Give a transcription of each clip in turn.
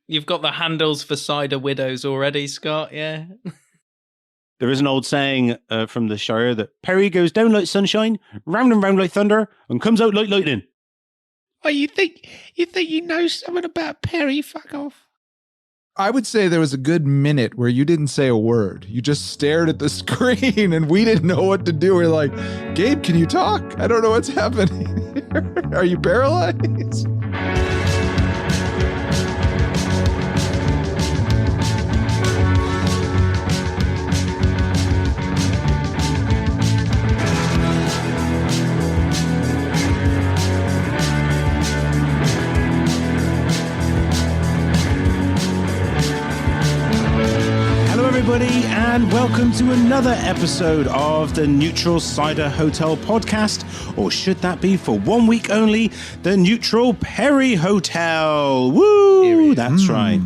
You've got the handles for cider widows already, Scott, yeah? There is an old saying from the Shire that Perry goes down like sunshine, round and round like thunder, and comes out like lightning. Oh, you think you know something about Perry? Fuck off. I would say there was a good minute where you didn't say a word. You just stared at the screen and we didn't know what to do. We're like, Gabe, can you talk? I don't know what's happening here. Are you paralyzed? Everybody, and welcome to another episode of the Neutral Cider Hotel podcast, or should that be for 1 week only, the Neutral Perry Hotel. Woo! That's right.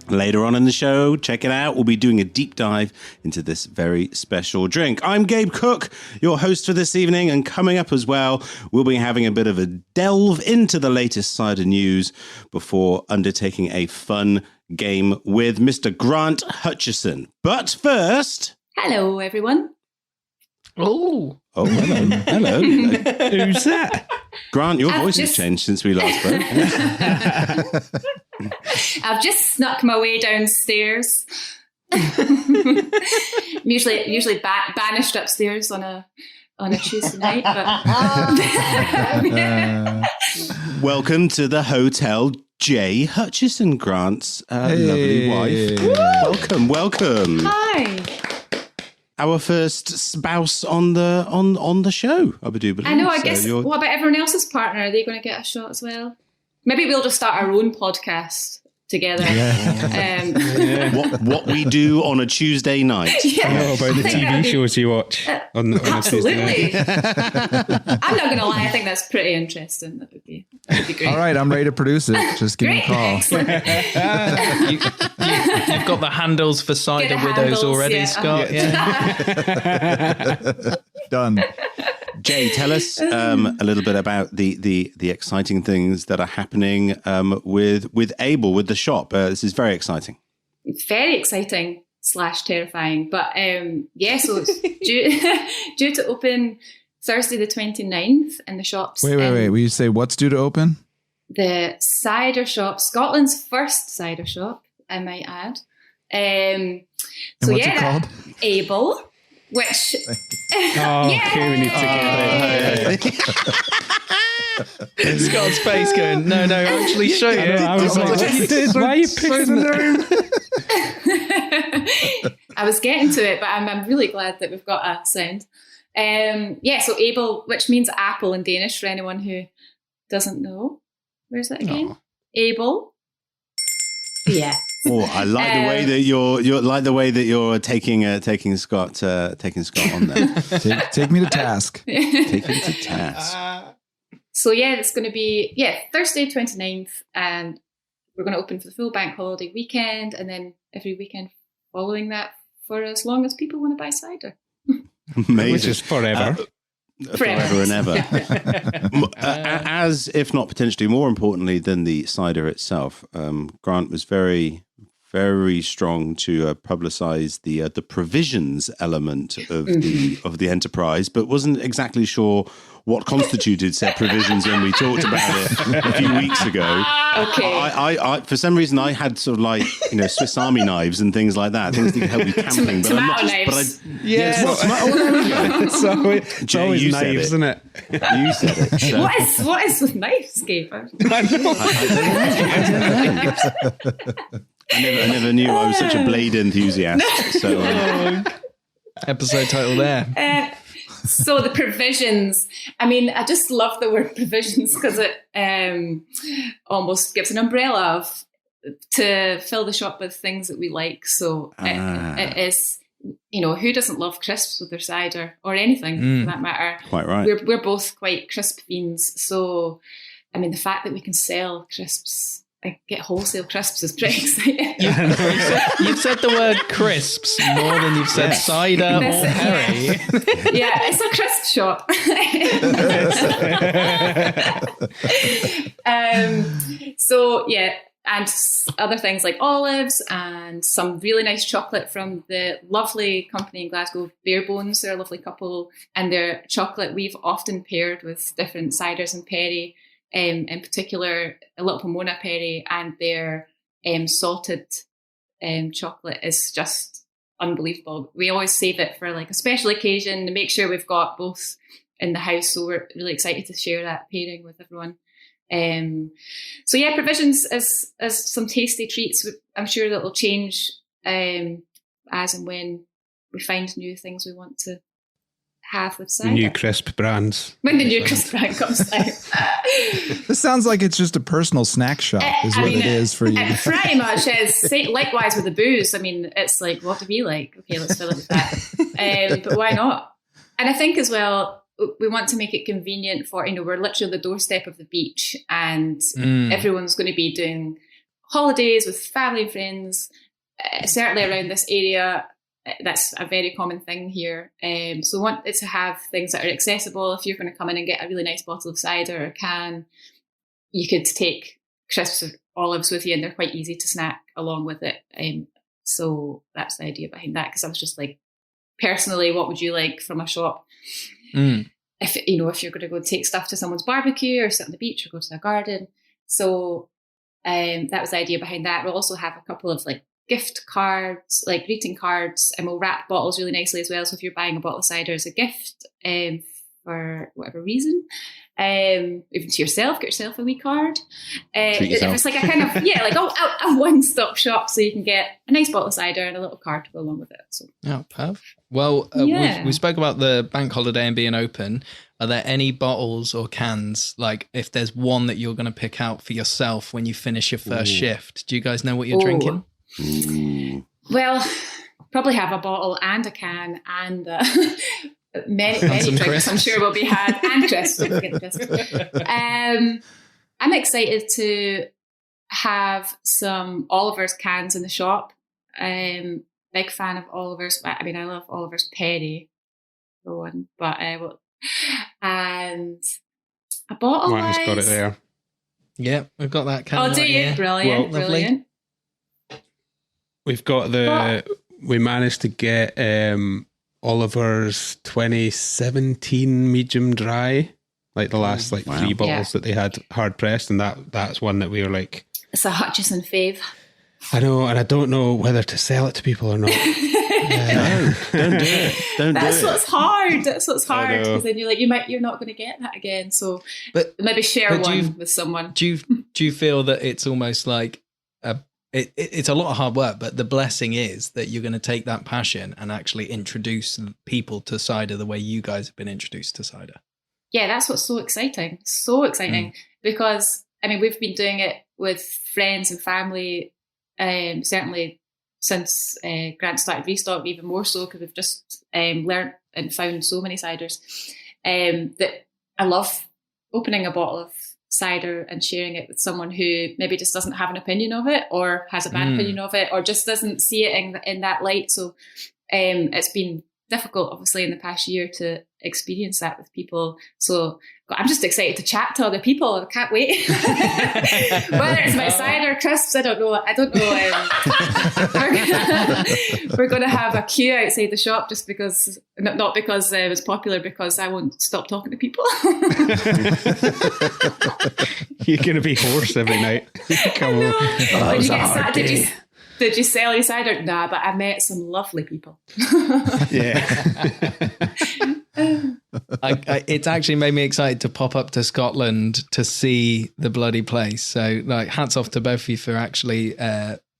Later on in the show, check it out, we'll be doing a deep dive into this very special drink. I'm Gabe Cook, your host for this evening, and coming up as well, we'll be having a bit of a delve into the latest cider news before undertaking a fun game with Mr. Grant Hutchison. But first... Hello, everyone. Oh, hello. Hello. Who's that? Grant, your voice has changed since we last spoke. I've just snuck my way downstairs. I'm usually banished upstairs on a Tuesday night. But Welcome to the hotel, Jay Hutchison, Grant's lovely wife. Welcome. Hi. Our first spouse on the show, I believe. I know. I guess. What about everyone else's partner? Are they going to get a shot as well? Maybe we'll just start our own podcast together. What we do on a Tuesday night. What about the TV shows you watch on absolutely. I'm not going to lie. I think that's pretty interesting. That would be great. All right, I'm ready to produce it. Just give me a call. You've got the handles for cider widows already, Scott. Done. Jay, tell us a little bit about the exciting things that are happening with Able, with the shop. This is very exciting. It's very exciting / terrifying. But so it's due to open Thursday the 29th in the shops. Wait. Will you say what's due to open? The cider shop, Scotland's first cider shop, I might add. And what's it called? Able. Which okay, we need to get it. Scott's face going, no, actually show you. I was like, what you did? Why are you picking it? I was getting to it, but I'm really glad that we've got a sound. So Able, which means apple in Danish for anyone who doesn't know. Where's that again? Oh. Able. Yeah. Oh, I like the way that you're taking Scott on there. Take me to task. Take him to task. So it's going to be Thursday 29th, and we're going to open for the full bank holiday weekend, and then every weekend following that for as long as people want to buy cider. Amazing. Which is forever. Forever and ever. As, if not potentially more importantly than the cider itself, Grant was very, very strong to publicize the provisions element of the enterprise, but wasn't exactly sure what constituted said provisions when we talked about it a few weeks ago. Okay. I for some reason I had sort of like Swiss Army knives and things like that, things that could help you camping. Tomato knives. It's always knives, isn't it? You said it. So. What is with knives, Gabe? I never knew I was such a blade enthusiast. So episode title there. So the provisions, I just love the word provisions because it almost gives an umbrella to fill the shop with things that we like. So it is, who doesn't love crisps with their cider or anything for that matter? Quite right. We're both quite crisp fiends. So, the fact that we can sell crisps, I get wholesale crisps is pretty exciting. You've said the word crisps more than you've said cider or Perry. Yeah, it's a crisp shop. and other things like olives and some really nice chocolate from the lovely company in Glasgow, Barebones. They're a lovely couple, and their chocolate we've often paired with different ciders and perry, in particular a little Pomona perry, and their salted chocolate is just unbelievable. We always save it for like a special occasion to make sure we've got both in the house, so we're really excited to share that pairing with everyone. So yeah, provisions as some tasty treats. I'm sure that will change as and when we find new things we want to have with cider. New crisp brands. When the new crisp brand comes out. This sounds like it's just a personal snack shop is what it is for you. It pretty much is. Likewise with the booze. I mean, it's like, what do we like? Okay, let's fill it with that. But why not? And I think as well, we want to make it convenient for, we're literally on the doorstep of the beach, and everyone's going to be doing holidays with family and friends, certainly around this area. That's a very common thing here. So we want it to have things that are accessible. If you're going to come in and get a really nice bottle of cider or a can, you could take crisps or olives with you, and they're quite easy to snack along with it. So that's the idea behind that, because I was just like, personally, what would you like from a shop? If you're going to go take stuff to someone's barbecue or sit on the beach or go to a garden. So that was the idea behind that. We'll also have a couple of like gift cards, like greeting cards, and we'll wrap bottles really nicely as well. So if you're buying a bottle of cider as a gift for whatever reason, even to yourself, get yourself a wee card. It's like a kind of, a one-stop shop, so you can get a nice bottle of cider and a little card to go along with it. So. Oh, perfect. Well, we spoke about the bank holiday and being open. Are there any bottles or cans, like if there's one that you're going to pick out for yourself when you finish your first shift? Do you guys know what you're drinking? Well, probably have a bottle and a can and many drinks crisps. I'm sure will be had, and crisps. Don't forget the crisps. I'm excited to have some Oliver's cans in the shop. Big fan of Oliver's. I mean, I love Oliver's Perry for one, but and a bottle. Martyn's got it there. Yeah, we've got that can. Oh, do you? Here. Brilliant, Well, brilliant. We've got we managed to get Oliver's 2017 medium dry, like the last 3 bottles that they had hard pressed, and that's one that we were like, it's a Hutchison fave. I know, and I don't know whether to sell it to people or not. No, don't do it. That's what's hard. That's what's hard, because then you're not going to get that again. So, but maybe share one with someone. Do you feel that it's almost like it's a lot of hard work, but the blessing is that you're going to take that passion and actually introduce people to cider the way you guys have been introduced to cider? Yeah, that's what's so exciting. So exciting, because I mean, we've been doing it with friends and family, certainly since Grant started Restock, even more so, because we've just learnt and found so many ciders that I love opening a bottle of cider and sharing it with someone who maybe just doesn't have an opinion of it, or has a bad opinion of it, or just doesn't see it in that light. So it's been difficult, obviously, in the past year to experience that with people. So I'm just excited to chat to other people. I can't wait. Whether it's my cider crisps, I don't know. We're going to have a queue outside the shop, just because, not because it was popular, because I won't stop talking to people. You're going to be hoarse every night. Come on. Did you sell your cider? Nah, but I met some lovely people. Yeah. It's actually made me excited to pop up to Scotland to see the bloody place. So, like, hats off to both of you for actually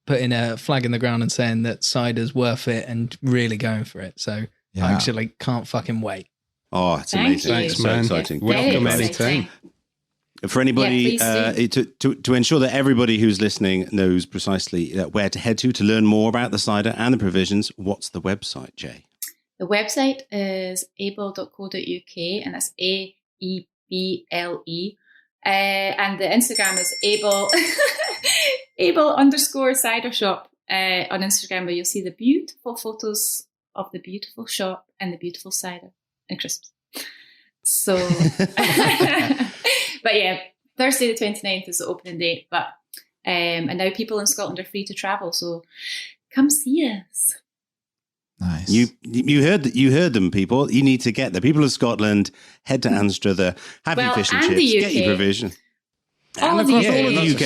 putting a flag in the ground and saying that cider's worth it and really going for it. So, I actually can't fucking wait. Oh, it's amazing. Thanks, so man. exciting. Welcome anytime. For anybody, to ensure that everybody who's listening knows precisely where to head to learn more about the cider and the provisions, what's the website, Jay? The website is able.co.uk, and that's AEBLE. And the Instagram is able_cider shop on Instagram, where you'll see the beautiful photos of the beautiful shop and the beautiful cider and crisps. So... But yeah, Thursday the 29th is the opening date. But And now people in Scotland are free to travel. So come see us. Nice. You heard them, people. You need to get there. People of Scotland, head to Anstruther, have your fish and chips, get your provision. All and across all of the UK.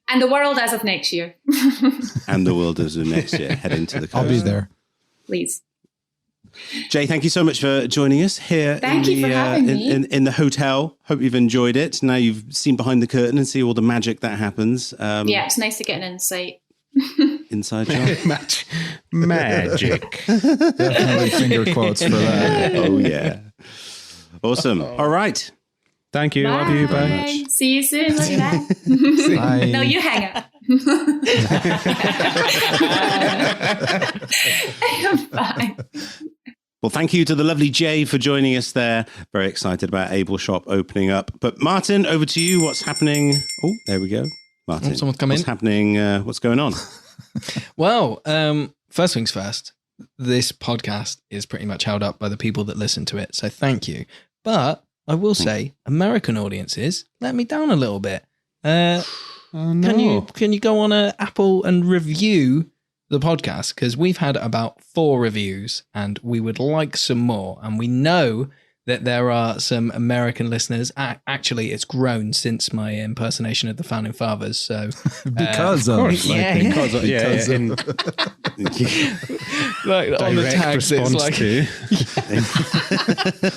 And the world as of next year. And the world as of next year. Head into the coast. I'll be there. Please. Jay, thank you so much for joining us here in the hotel. Hope you've enjoyed it. Now you've seen behind the curtain and see all the magic that happens. Yeah, it's nice to get an insight. Inside job. Magic. Definitely finger quotes for that. Oh, yeah. Awesome. All right. Thank you. Bye. Love you. Bye. See you soon. Love you. Bye. Bye. No, you hang up. Bye. Well, thank you to the lovely Jay for joining us there. Very excited about Able Shop opening up. But Martyn, over to you. What's happening? Oh, there we go. Martyn, someone's come in. What's happening? What's going on? Well, first things first, this podcast is pretty much held up by the people that listen to it. So thank you. But I will say, American audiences let me down a little bit. Oh, no. Can you go on Apple and review the podcast? Because we've had about 4 reviews and we would like some more. And we know that there are some American listeners. Actually, it's grown since my impersonation of the Founding Fathers. So because of, like, Because of. like on the tags, it's like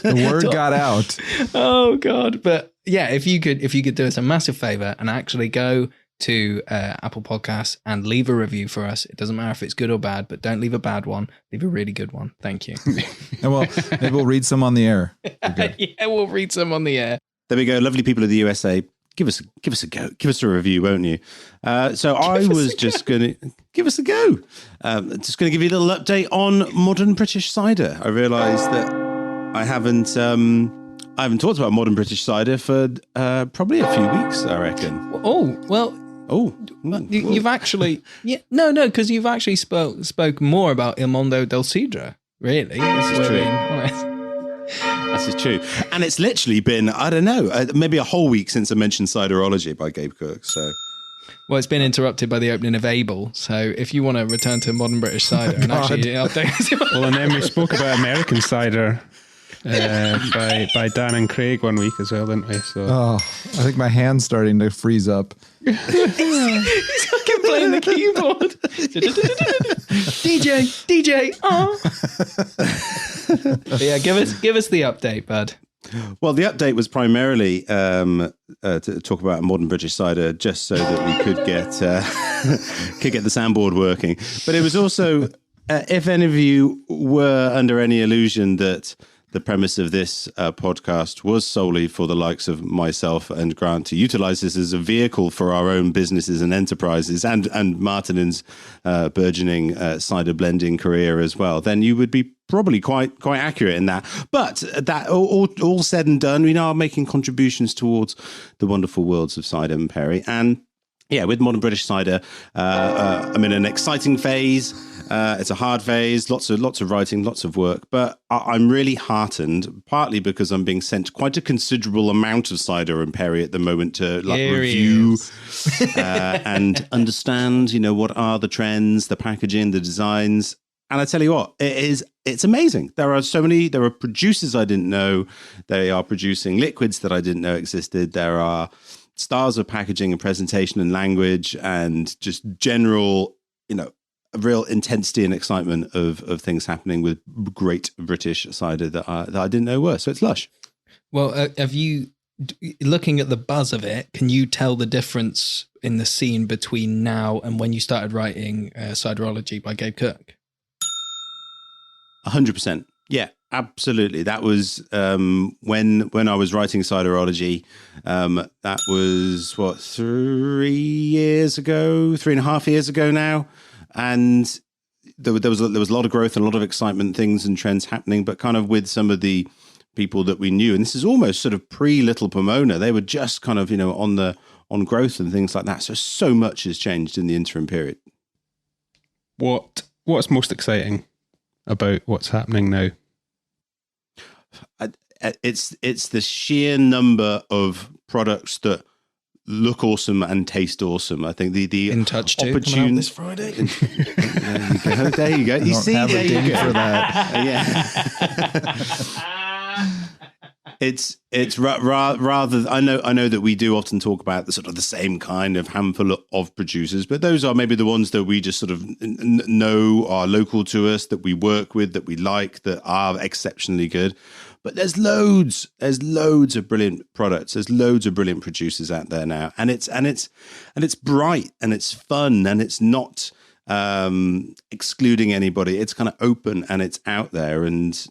the word got out. Oh God! But yeah, if you could do us a massive favor and actually go to Apple Podcasts and leave a review for us. It doesn't matter if it's good or bad, but don't leave a bad one. Leave a really good one. Thank you. And well, maybe we'll read some on the air. Yeah, we'll read some on the air. There we go. Lovely people of the USA. Give us a go. Give us a review, won't you? So I was just going to give us a go. Just going to give you a little update on modern British cider. I realised that I haven't talked about modern British cider for probably a few weeks, I reckon. Oh, well. Oh, you've actually, because you've actually spoke more about Il Mondo del Cidra, really. This is true. This is true. And it's literally been, I don't know, maybe a whole week since I mentioned Ciderology by Gabe Cook. So, well, it's been interrupted by the opening of Able. So if you want to return to modern British cider and actually update. Well, and then we spoke about American cider by Dan and Craig one week as well, didn't we? So I think my hand's starting to freeze up. He's fucking playing the keyboard. DJ. Oh. Yeah, give us the update, bud. Well, the update was primarily to talk about modern British cider, just so that we could get the soundboard working. But it was also, if any of you were under any illusion that the premise of this podcast was solely for the likes of myself and Grant to utilize this as a vehicle for our own businesses and enterprises, and Martyn's burgeoning cider blending career as well, then you would be probably quite accurate in that. But that all said and done, we now are making contributions towards the wonderful worlds of cider and perry. And yeah, with modern British cider, I'm in an exciting phase. It's a hard phase, lots of writing, lots of work, but I'm really heartened, partly because I'm being sent quite a considerable amount of cider and perry at the moment to review and understand, what are the trends, the packaging, the designs. And I tell you what, it's amazing. There are producers I didn't know. They are producing liquids that I didn't know existed. There are styles of packaging and presentation and language and just general, a real intensity and excitement of things happening with great British cider that I didn't know were. So it's lush. Well, have you, looking at the buzz of it, can you tell the difference in the scene between now and when you started writing Ciderology by Gabe Cook? 100%. Yeah, absolutely. That was when I was writing Ciderology. That was 3.5 years ago now. And there was a lot of growth and a lot of excitement, things and trends happening, but kind of with some of the people that we knew. And this is almost sort of pre-Little Pomona. They were just kind of, on growth and things like that. So much has changed in the interim period. What's most exciting about what's happening now? It's the sheer number of products that look awesome and taste awesome. I think the In Touch 2 coming out opportunity this Friday. There you go. You see, have a there you ding go. for that. It's rather. I know that we do often talk about the sort of the same kind of handful of producers, but those are maybe the ones that we just sort of know are local to us, that we work with, that we like, that are exceptionally good. But there's loads of brilliant products. There's loads of brilliant producers out there now, and it's bright and it's fun and it's not excluding anybody. It's kind of open and it's out there, and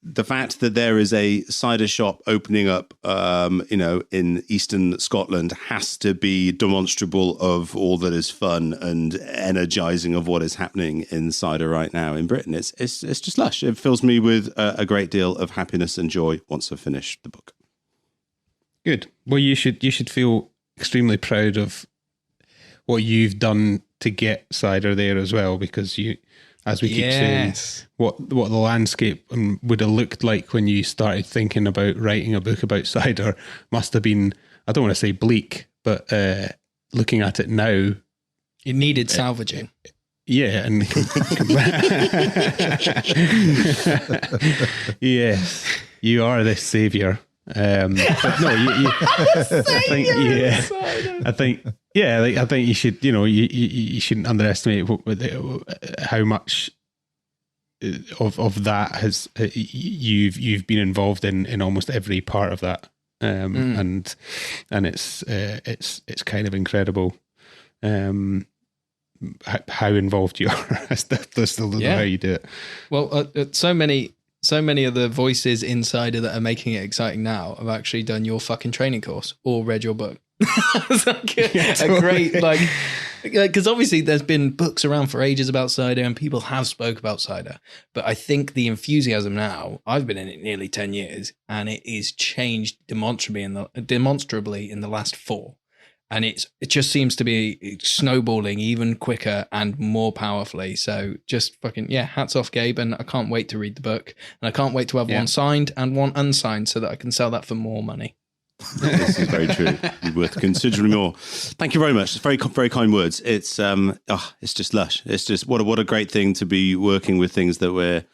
the fact that there is a cider shop opening up, in eastern Scotland has to be demonstrable of all that is fun and energizing of what is happening in cider right now in Britain. It's just lush. It fills me with a great deal of happiness and joy once I've finished the book. Good. Well, you should feel extremely proud of what you've done to get cider there as well, because you, as we keep saying, what the landscape would have looked like when you started thinking about writing a book about cider must have been, I don't want to say bleak, but looking at it now, It needed salvaging. Yeah, and yes, you are the savior. But no, I think you should, you shouldn't underestimate how much of that has you've been involved in almost every part of that, and it's kind of incredible. How involved you are. I still don't know how you do it. Well, so many of the voices in cider that are making it exciting now have actually done your fucking training course or read your book. It's like a great, because obviously there's been books around for ages about cider and people have spoke about cider, but I think the enthusiasm now, I've been in it nearly 10 years and it is changed demonstrably in the last 4. And it just seems to be snowballing even quicker and more powerfully. So just fucking, hats off, Gabe. And I can't wait to read the book. And I can't wait to have one signed and one unsigned so that I can sell that for more money. This is very true. You're worth considerably more. Thank you very much. It's very, very kind words. It's just lush. It's just what a great thing to be working with things that we're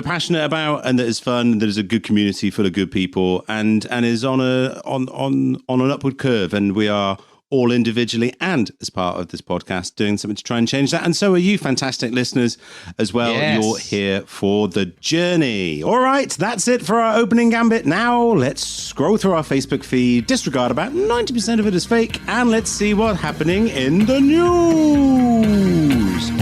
passionate about and that is fun. That is a good community full of good people and is on an upward curve. And we are all individually and as part of this podcast doing something to try and change that. And so are you, fantastic listeners, as well. Yes. You're here for the journey. All right, that's it for our opening gambit. Now let's scroll through our Facebook feed, disregard about 90% of it as fake, and let's see what's happening in the news.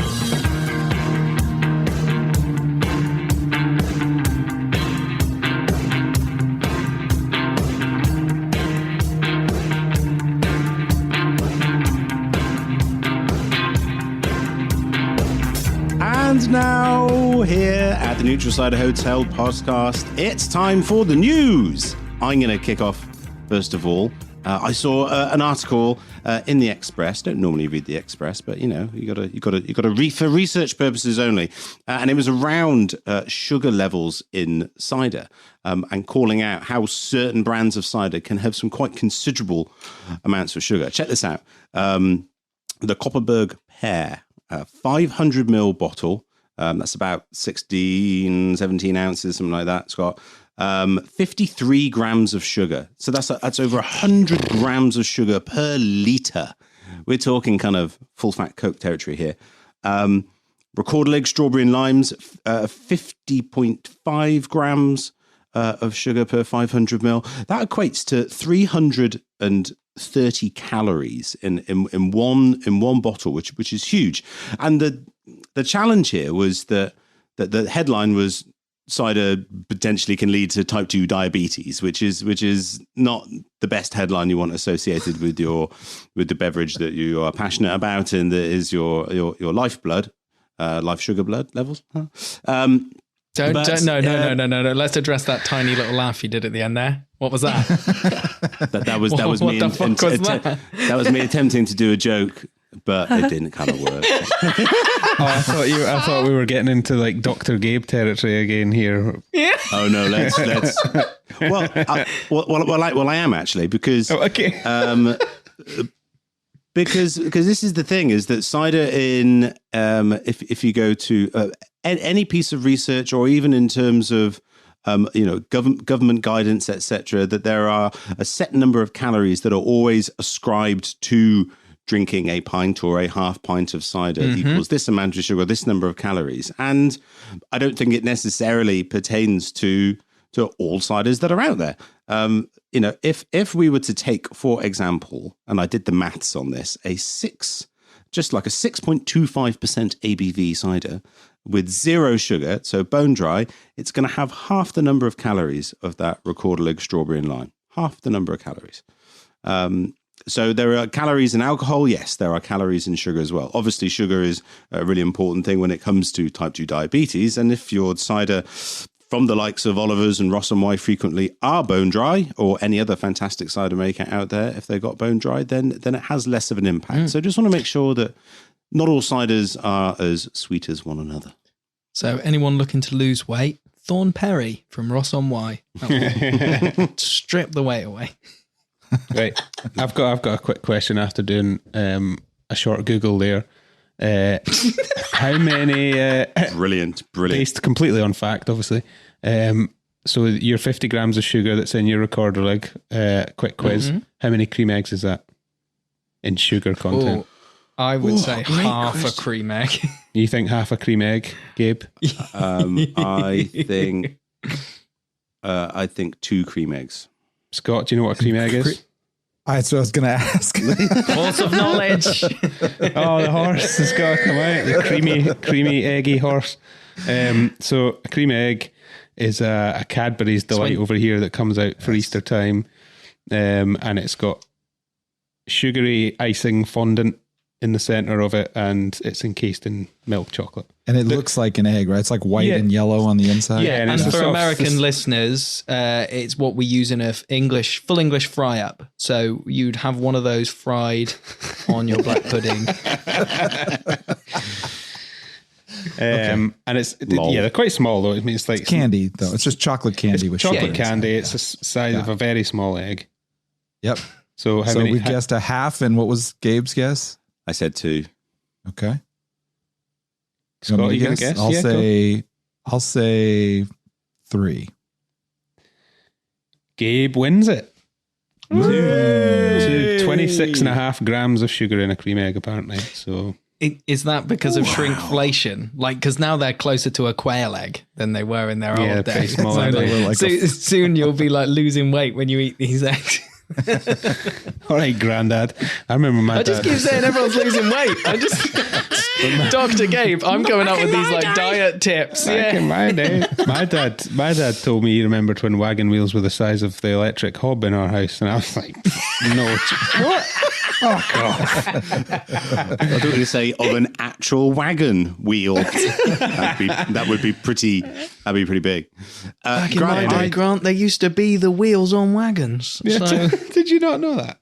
And now, here at the Neutral Cider Hotel podcast, it's time for the news. I'm going to kick off, first of all. I saw an article in the Express. Don't normally read the Express, but you got to read for research purposes only. And it was around sugar levels in cider and calling out how certain brands of cider can have some quite considerable amounts of sugar. Check this out: the Copperberg Pear. 500 ml bottle, that's about 16, 17 ounces, something like that, Scott. 53 grams of sugar. So that's over 100 grams of sugar per litre. We're talking kind of full-fat Coke territory here. Record Leg Strawberry and Limes, 50.5 grams of sugar per 500 ml. That equates to 330 calories in one bottle, which is huge. And the challenge here was that the headline was cider potentially can lead to type 2 diabetes, which is not the best headline you want associated with the beverage that you are passionate about and that is your lifeblood, life sugar blood levels. Huh? No. Let's address that tiny little laugh you did at the end there. What was that? that was me. What the fuck was that? That was me attempting to do a joke but it didn't kind of work. I thought we were getting into like Dr. Gabe territory again here. Yeah. Oh no, let's. Well, I am actually because. Oh, okay. Because this is the thing, is that cider in if you go to any piece of research, or even in terms of government guidance, etc., that there are a set number of calories that are always ascribed to drinking a pint or a half pint of cider equals this amount of sugar, this number of calories. And I don't think it necessarily pertains to all ciders that are out there. If we were to take, for example, and I did the maths on this, just like a 6.25% ABV cider with 0 sugar, so bone dry, it's going to have half the number of calories of that Recorder strawberry and lime. Half the number of calories. So there are calories in alcohol. Yes, there are calories in sugar as well. Obviously, sugar is a really important thing when it comes to type 2 diabetes. And if your cider from the likes of Oliver's and Ross and Y frequently are bone dry, or any other fantastic cider maker out there, if they got bone dry, then it has less of an impact. So just want to make sure that not all ciders are as sweet as one another. So anyone looking to lose weight, Thorn Perry from Ross on Y. Strip the weight away. Right. I've got a quick question after doing a short Google there. How many brilliant based completely on fact, obviously. So your 50 grams of sugar that's in your Recorder leg, quick quiz. How many cream eggs is that in sugar content? I would say half a cream egg. You think half a cream egg, Gabe? I think 2 cream eggs. Scott, do you know what a cream egg is? That's what I was going to ask. Force of knowledge. Oh, the horse has got to come out. The creamy, eggy horse. So a cream egg is a Cadbury's delight over here that comes out for Easter time. And it's got sugary icing fondant in the center of it, and it's encased in milk chocolate. And it looks like an egg, right? It's like white and yellow on the inside. Yeah, and for American listeners, it's what we use in a full English fry up. So you'd have one of those fried on your black pudding. And it's they're quite small though. I mean, it's candy though. It's just chocolate candy with chocolate sugar candy. It's the size of a very small egg. Yep. So we guessed a half, and what was Gabe's guess? I said 2. Okay. Scott, are you going to guess? I'll say 3. Gabe wins it. 26.5 grams of sugar in a cream egg, apparently. So is that because of shrinkflation? Like, because now they're closer to a quail egg than they were in their old days. Small, so soon you'll be like losing weight when you eat these eggs. All right, Grandad. I remember my dad. I just keep saying everyone's losing weight. Dr. Gabe, I'm coming up with these like diet tips. Back in my day, my dad told me he remembered when wagon wheels were the size of the electric hob in our house, and I was like, no, what? Oh God! I thought you were going to say of an actual wagon wheel. That would be pretty. That'd be pretty big. Back in my day, Grant, there used to be the wheels on wagons. Yeah, so. Did you not know that?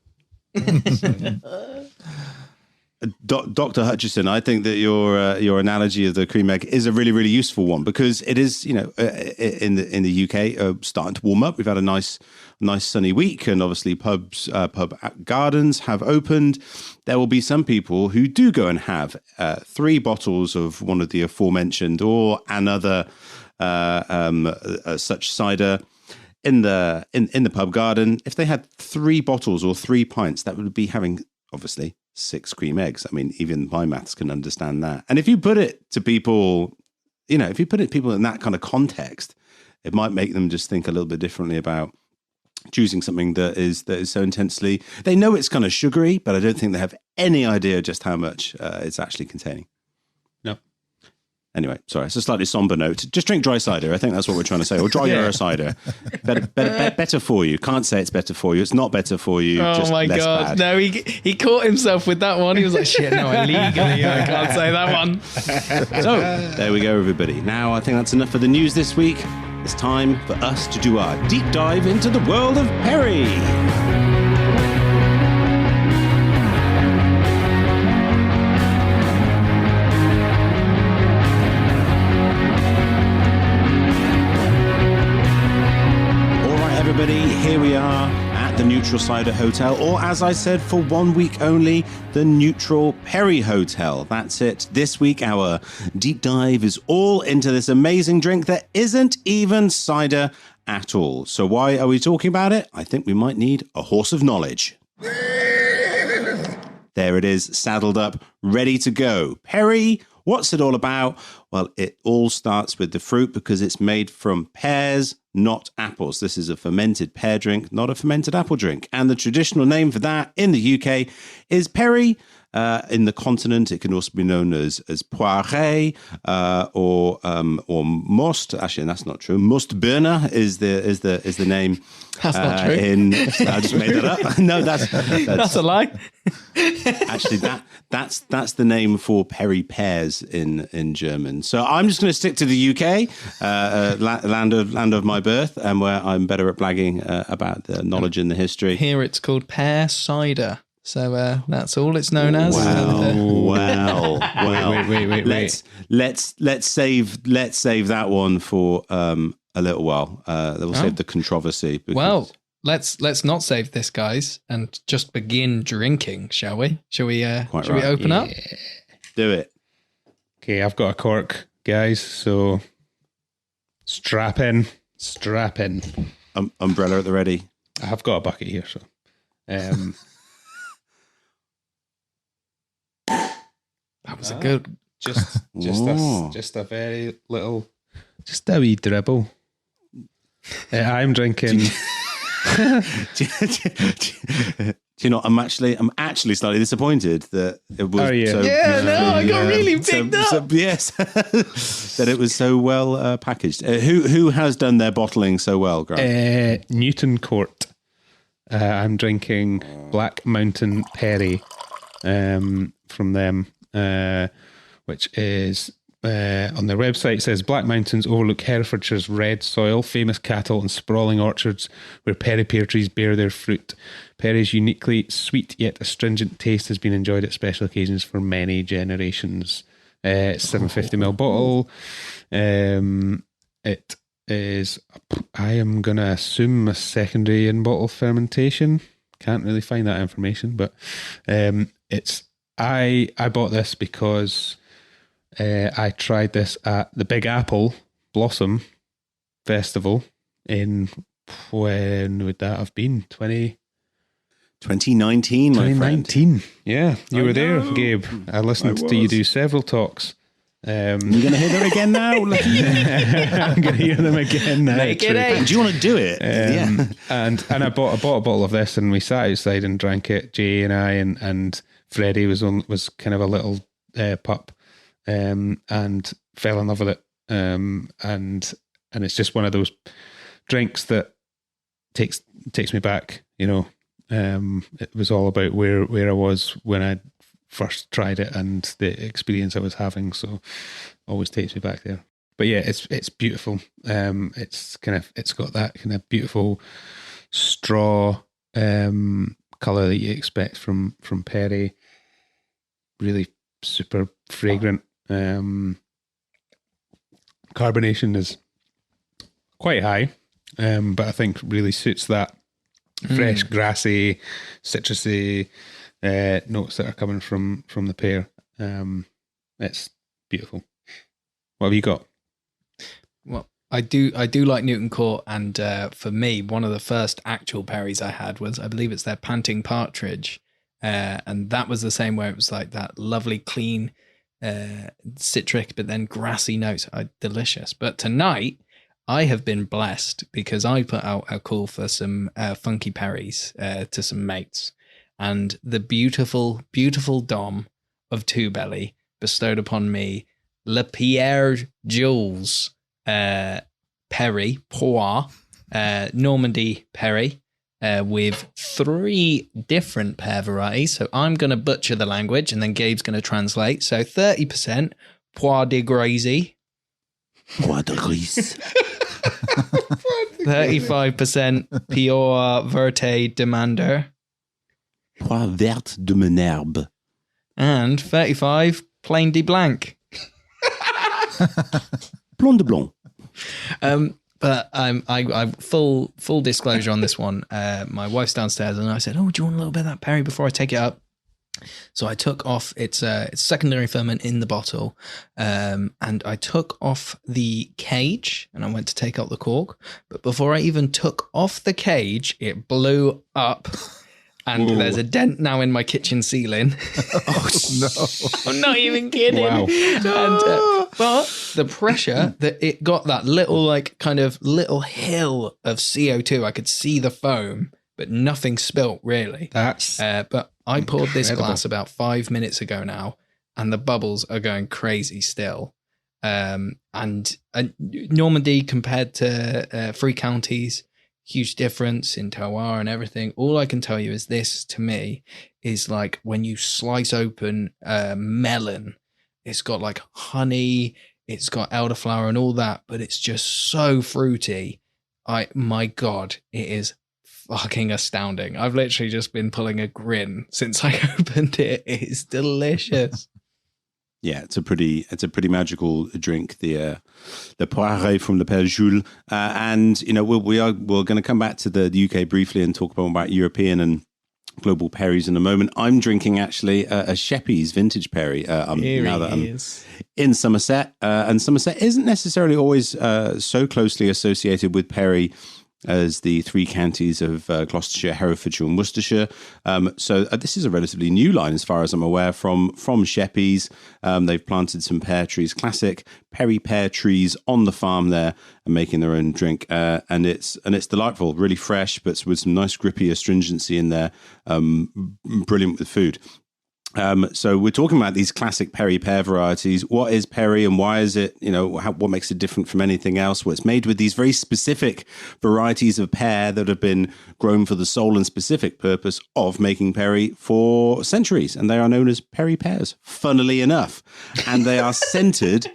Dr. Hutchison, I think that your analogy of the cream egg is a really, really useful one, because it is, in the UK starting to warm up. We've had a nice sunny week, and obviously pub gardens have opened. There will be some people who do go and have 3 bottles of one of the aforementioned or another such cider in the pub garden. If they had 3 bottles or 3 pints, that would be having obviously 6 cream eggs. I mean, even my maths can understand that. And if you put it to people, if you put it to people in that kind of context, it might make them just think a little bit differently about choosing something that is so intensely. They know it's kind of sugary, but I don't think they have any idea just how much it's actually containing. No. Anyway, sorry, it's a slightly somber note. Just drink dry cider. I think that's what we're trying to say. Or dry Euro cider. Better for you. Can't say it's better for you. It's not better for you. Oh just my less God. bad. No, he caught himself with that one. He was like, shit, no, illegally, I can't say that one. So, there we go, everybody. Now, I think that's enough for the news this week. It's time for us to do our deep dive into the world of Perry. Neutral Cider Hotel, or as I said, for 1 week only, the Neutral Perry Hotel. That's it. This week, our deep dive is all into this amazing drink that isn't even cider at all. So why are we talking about it? I think we might need a horse of knowledge. There it is, saddled up, ready to go. Perry, what's it all about? Well, it all starts with the fruit because it's made from pears, not apples. This is a fermented pear drink, not a fermented apple drink. And the traditional name for that in the UK is Perry. In the continent, it can also be known as poiré or most. Actually, that's not true. Mustburner is the name. That's not true. I just made that up. No, That's a lie. Actually, that's the name for Perry pears in German. So I'm just going to stick to the UK, land of my birth, and where I'm better at blagging about the knowledge and the history. Here it's called pear cider. So that's all it's known as. Wow. Wait. Let's save that one for a little while. We'll save the controversy. Because... Well, let's not save this, guys, and just begin drinking, shall we? Shall we open up? Do it. Okay, I've got a cork, guys. So strap in. Umbrella at the ready. I have got a bucket here, so. That was a good. Just a very little, just a wee dribble. I'm drinking. Do you know? I'm actually slightly disappointed that it was. Are you? So I got really picked up. Yes, that it was so well packaged. Who has done their bottling so well, Grant? Newton Court. I'm drinking Black Mountain Perry from them, which is on their website says Black Mountains overlook Herefordshire's red soil, famous cattle and sprawling orchards where Perry pear trees bear their fruit. Perry's uniquely sweet yet astringent taste has been enjoyed at special occasions for many generations. 750ml bottle. It is, I am going to assume, a secondary in-bottle fermentation. Can't really find that information, but it's. I bought this because I tried this at the Big Apple Blossom Festival in, when would that have been? 2019, my friend. 2019. Yeah, you were there, Gabe. I listened to you do several talks. You're going to hear them again now? I'm going to hear them again now. Make it eight. Do you want to do it? Yeah. And I bought a bottle of this, and we sat outside and drank it. Jay and I and Freddie was kind of a little pup, and fell in love with it. And it's just one of those drinks that takes me back. You know, it was all about where I was when I first tried it and the experience I was having. So always takes me back there. But yeah, it's beautiful. It's got that kind of beautiful straw color that you expect from Perry. Really super fragrant. Carbonation is quite high, but I think really suits that fresh, grassy, citrusy notes that are coming from the pear. It's beautiful. What have you got? Well, I do like Newton Court, and for me, one of the first actual Perrys I had was, I believe it's their Panting Partridge, and that was the same where it was like that lovely, clean, citric, but then grassy notes. Delicious. But tonight, I have been blessed because I put out a call for some funky Perrys to some mates, and the beautiful, beautiful Dom of Two Belly bestowed upon me Le Pierre Jules Perry, Normandy Perry, with 3 different pear varieties. So I'm going to butcher the language and then Gabe's going to translate. So 30% Pois de Grazy. Pois de Gris. 35% Pior Verte Demander. Pois verte de Menerbe. And 35 Plain de Blanc. Blonde de Blanc. But I full disclosure on this one. My wife's downstairs, and I said, "Oh, do you want a little bit of that Perry before I take it up?" So I took off its secondary ferment in the bottle, and I took off the cage, and I went to take out the cork. But before I even took off the cage, it blew up. And there's a dent now in my kitchen ceiling. Oh, no. I'm not even kidding. Wow. And, but the pressure that it got, that little, like, kind of little hill of CO2, I could see the foam, but nothing spilt, really. That's but I poured this incredible. glass about 5 minutes ago now, and the bubbles are going crazy still. And Normandy compared to Three Counties, huge difference in terroir and everything. All I can tell you is this, to me, is like when you slice open a melon, it's got like honey, it's got elderflower and all that, but it's just so fruity. My God, it is fucking astounding. I've literally just been pulling a grin since I opened it. It is delicious. Yeah, it's a pretty magical drink, the Poiré from Le Père Jules, and we're going to come back to the UK briefly and talk about European and global perries in a moment. I'm drinking actually a Sheppey's vintage perry now that I'm in Somerset, and Somerset isn't necessarily always so closely associated with perry as the three counties of Gloucestershire, Herefordshire and Worcestershire. So this is a relatively new line as far as I'm aware from Sheppey's. They've planted some pear trees, classic perry pear trees on the farm there, and making their own drink. And it's delightful, really fresh, but with some nice grippy astringency in there. Brilliant with food. So we're talking about these classic perry pear varieties. What is perry and why is it, what makes it different from anything else? Well, it's made with these very specific varieties of pear that have been grown for the sole and specific purpose of making perry for centuries. And they are known as perry pears, funnily enough. And they are centered,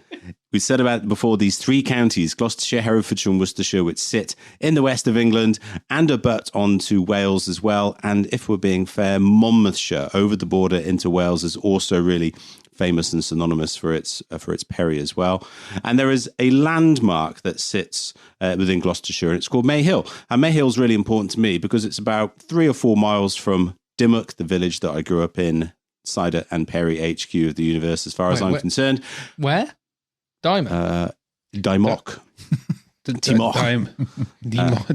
we said about before, these three counties, Gloucestershire, Herefordshire and Worcestershire, which sit in the west of England and abut onto Wales as well. And if we're being fair, Monmouthshire over the border into Wales is also really famous and synonymous for its perry as well. And there is a landmark that sits within Gloucestershire, and it's called May Hill. And May Hill is really important to me because it's about 3 or 4 miles from Dimmock, the village that I grew up in, cider and perry HQ of the universe, as far as I'm concerned. Where? Dimmock. Dimmock.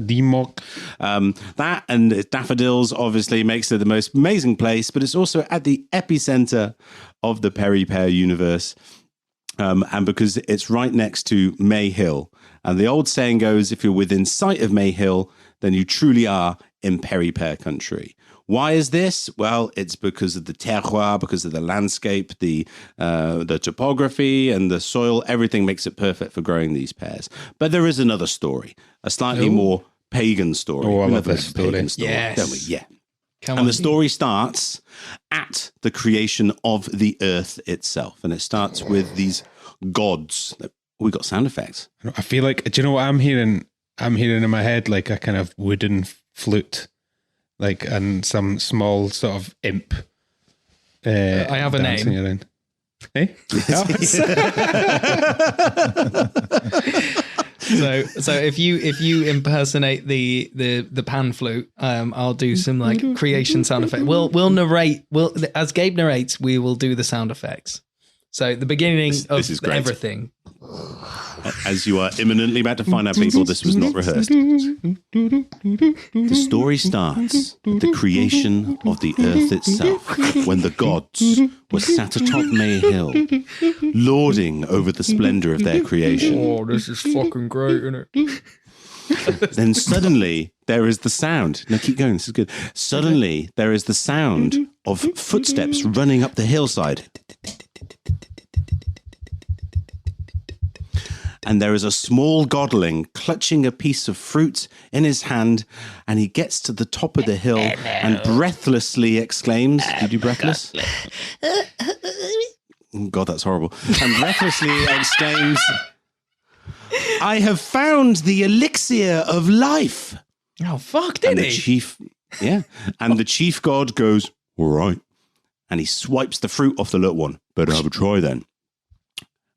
Dimmock. That and daffodils obviously makes it the most amazing place, but it's also at the epicenter of the perry pear universe. And because it's right next to May Hill. And the old saying goes, if you're within sight of May Hill, then you truly are in perry pear country. Why is this? Well, it's because of the terroir, because of the landscape, the topography and the soil. Everything makes it perfect for growing these pears. But there is another story, a slightly more pagan story. Oh, I love this story. Pagan story, yes. don't we? Yeah. Come and on. the story starts at the creation of the earth itself. And it starts with these gods. We got sound effects. I feel like, do you know what I'm hearing? I'm hearing in my head like a kind of wooden flute. Like, and some small sort of imp. I have a name. Around. Hey? So if you impersonate the pan flute, I'll do some like creation sound effect. We'll narrate. As Gabe narrates, we will do the sound effects. So the beginning of everything. As you are imminently about to find out, people, this was not rehearsed. The story starts with the creation of the earth itself, when the gods were sat atop May Hill, lording over the splendor of their creation. Oh, this is fucking great, isn't it? Then suddenly there is the sound. No, keep going. This is good. Suddenly there is the sound of footsteps running up the hillside. And there is a small godling clutching a piece of fruit in his hand, and he gets to the top of the hill and breathlessly exclaims, "Did you do breathless?" God, that's horrible. And breathlessly exclaims, "I have found the elixir of life." Oh, fuck, did he? And the chief god goes, "All right." And he swipes the fruit off the little one. "Better have a try then."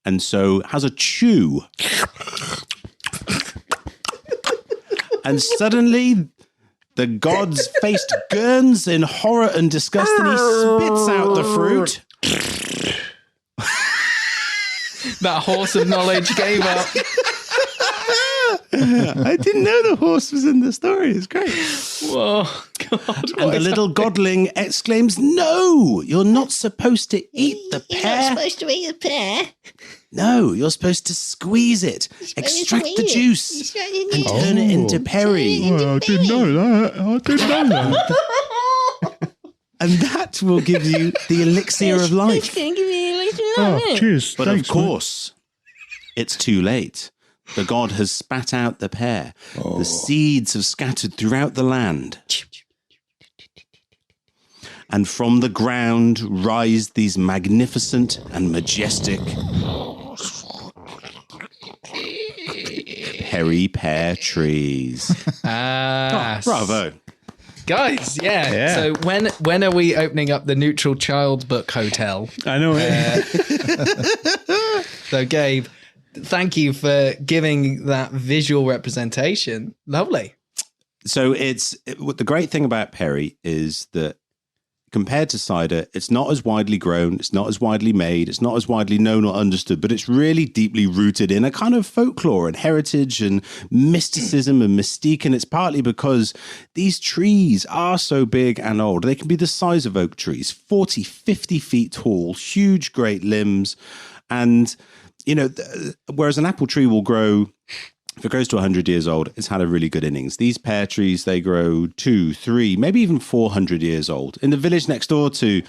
And so has a chew. And suddenly the god's face turns in horror and disgust, and he spits out the fruit. That horse of knowledge gave up. I didn't know the horse was in the story. It's great. Whoa, God. And the little godling exclaims, "No, you're not supposed to eat the pear. You're not supposed to eat the pear. No, you're supposed to squeeze it, extract the juice, and turn it into perry." Well, I didn't know that. And that will give you the elixir of life. Oh, cheers. But of course, it's too late. The god has spat out the pear. The seeds have scattered throughout the land. And from the ground rise these magnificent and majestic perry pear trees. Bravo. Guys, yeah. So when are we opening up the Neutral Child Book Hotel? I know. So, Gabe, thank you for giving that visual representation. Lovely. So the great thing about perry is that compared to cider, it's not as widely grown, it's not as widely made, it's not as widely known or understood, but it's really deeply rooted in a kind of folklore and heritage and mysticism and mystique. And it's partly because these trees are so big and old. They can be the size of oak trees, 40, 50 feet tall, huge, great limbs. And, whereas an apple tree will grow, if it grows to 100 years old, it's had a really good innings. These pear trees, they grow 200, 300, maybe even 400 years old. In the village next door to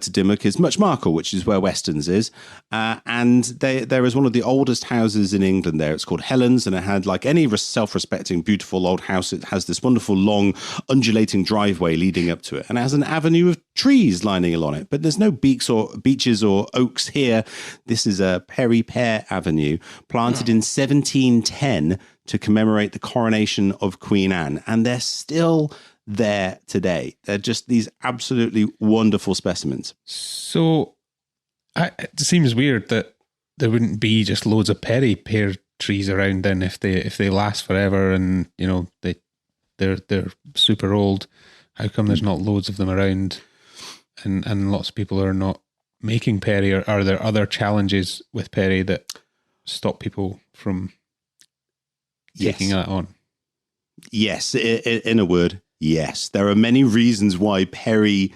Dimmock is Muchmarkel, which is where Weston's is. And there is one of the oldest houses in England there. It's called Helen's, and it had, like any self-respecting, beautiful old house, it has this wonderful, long, undulating driveway leading up to it. And it has an avenue of trees lining along it. But there's no beeches or oaks here. This is a Perry Pear Avenue, planted in 1710 to commemorate the coronation of Queen Anne. And they're still there today. They're just these absolutely wonderful specimens. So it seems weird that there wouldn't be just loads of Perry pear trees around then if they last forever and they're super old. How come there's not loads of them around and lots of people are not making Perry? Or are there other challenges with Perry that stop people from taking that on? Yes, in a word, yes. There are many reasons why Perry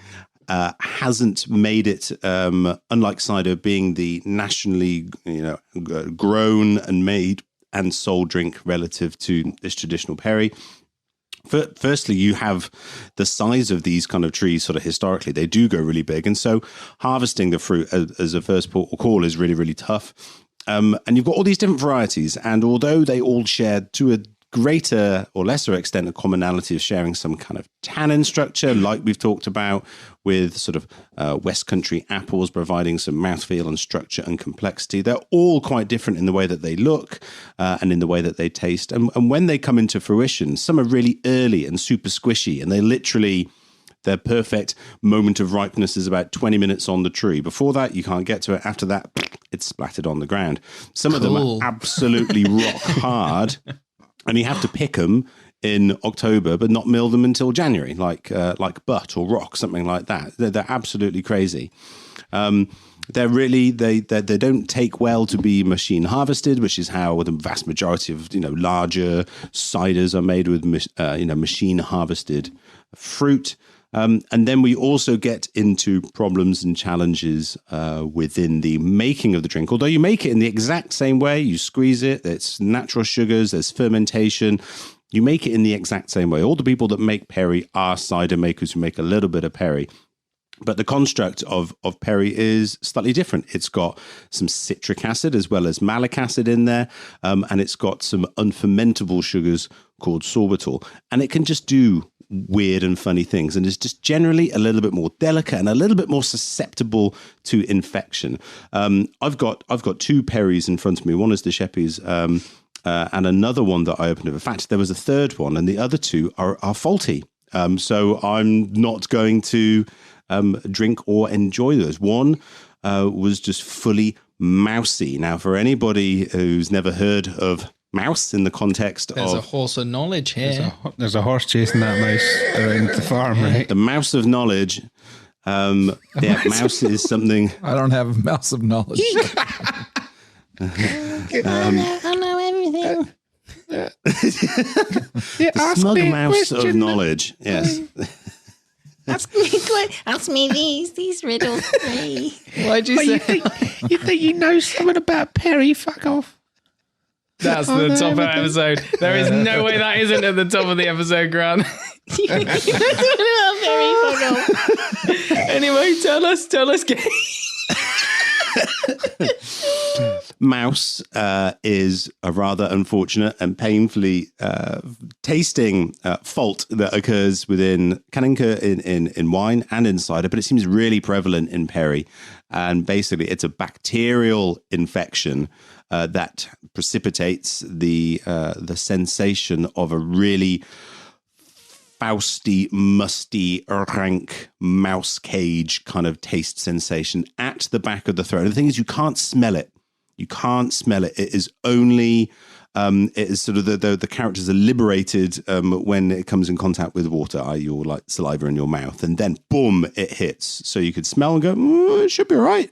hasn't made it, unlike cider being the nationally grown and made and sold drink relative to this traditional Perry. Firstly, you have the size of these kind of trees sort of historically. They do go really big. And so harvesting the fruit as a first port of call is really, really tough. And you've got all these different varieties. And although they all share to a greater or lesser extent a commonality of sharing some kind of tannin structure, like we've talked about with sort of West Country apples providing some mouthfeel and structure and complexity, they're all quite different in the way that they look and in the way that they taste. And when they come into fruition, some are really early and super squishy, and their perfect moment of ripeness is about 20 minutes on the tree. Before that, you can't get to it. After that, it's splattered on the ground. Some of them are absolutely rock hard, and you have to pick them in October, but not mill them until January, like butt or rock, something like that. They're absolutely crazy. They're really they don't take well to be machine harvested, which is how the vast majority of larger ciders are made with machine harvested fruit. And then we also get into problems and challenges within the making of the drink. Although you make it in the exact same way, you squeeze it, it's natural sugars, there's fermentation. You make it in the exact same way. All the people that make Perry are cider makers who make a little bit of Perry. But the construct of Perry is slightly different. It's got some citric acid as well as malic acid in there, and it's got some unfermentable sugars called sorbitol. And it can just do weird and funny things, and is just generally a little bit more delicate and a little bit more susceptible to infection. I've got two Perrys in front of me. One is the Sheppey's, and another one that I opened. In fact, there was a third one, and the other two are faulty. So I'm not going to drink or enjoy those. One was just fully mousy. Now, for anybody who's never heard of mouse in the context There's a of horse of knowledge here. There's a horse chasing that mouse around the farm, right? the mouse of knowledge. Mouse is something. I don't have a mouse of knowledge. I know everything. The smug mouse of knowledge. Yes. Ask me these riddles. Why'd you say? You think you know something about Perry? Fuck off. That's the top of the episode. There is no way that isn't at the top of the episode, Grant. Anyway, tell us, Gabe. Mouse is a rather unfortunate and painfully tasting fault that occurs within Kaninka in wine and in cider, but it seems really prevalent in Perry. And basically, it's a bacterial infection that precipitates the sensation of a really fausty, musty, rank mouse cage kind of taste sensation at the back of the throat. And the thing is, you can't smell it. You can't smell it. It is only, it is sort of the characters are liberated when it comes in contact with water, i.e. your like saliva in your mouth, and then boom, it hits. So you could smell and go, it should be all right,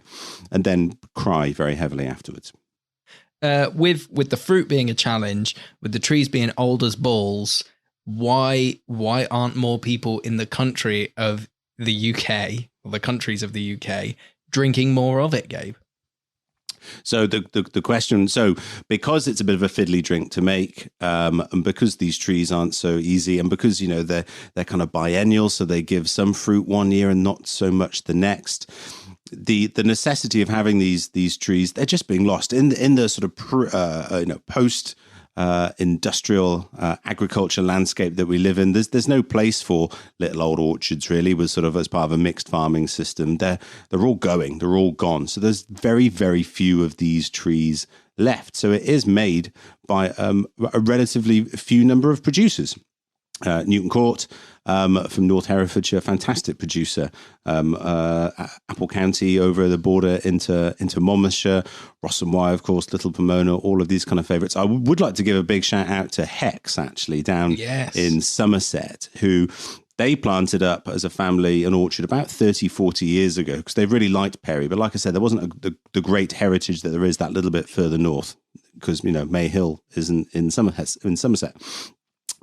and then cry very heavily afterwards. With the fruit being a challenge, with the trees being old as balls, why aren't more people in the country of the UK, or the countries of the UK, drinking more of it, Gabe? So the question, so because it's a bit of a fiddly drink to make, and because these trees aren't so easy, and because, you know, they're kind of biennial, so they give some fruit one year and not so much the next, the necessity of having these trees, they're just being lost in the sort of post industrial agriculture landscape that we live in. There's no place for little old orchards really, with sort of as part of a mixed farming system. They're all going, they're all gone. So there's very, very few of these trees left. So it is made by a relatively few number of producers. Newton Court from North Herefordshire, fantastic producer. Apple County over the border into Monmouthshire, Ross and Wye, of course, Little Pomona, all of these kind of favourites. I would like to give a big shout out to Hex, actually, down in Somerset, who they planted up as a family an orchard about 30, 40 years ago, because they really liked Perry. But like I said, there wasn't the great heritage that there is that little bit further north, because, you know, May Hill isn't in Somerset.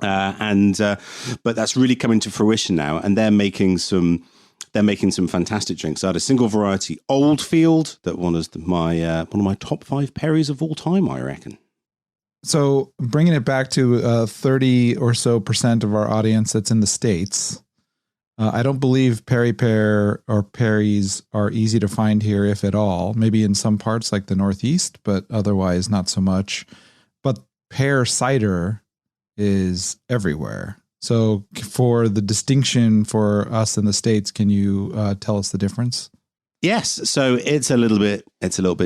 But that's really coming to fruition now, and they're making some fantastic drinks. I had a single variety Oldfield that one of my top 5 Perrys of all time, I reckon. So bringing it back to 30 or so % of our audience that's in the States, I don't believe Perry pear or Perrys are easy to find here, if at all. Maybe in some parts like the Northeast, but otherwise not so much. But pear cider is everywhere. So for the distinction for us in the States, can you tell us the difference? Yes, so it's a little bit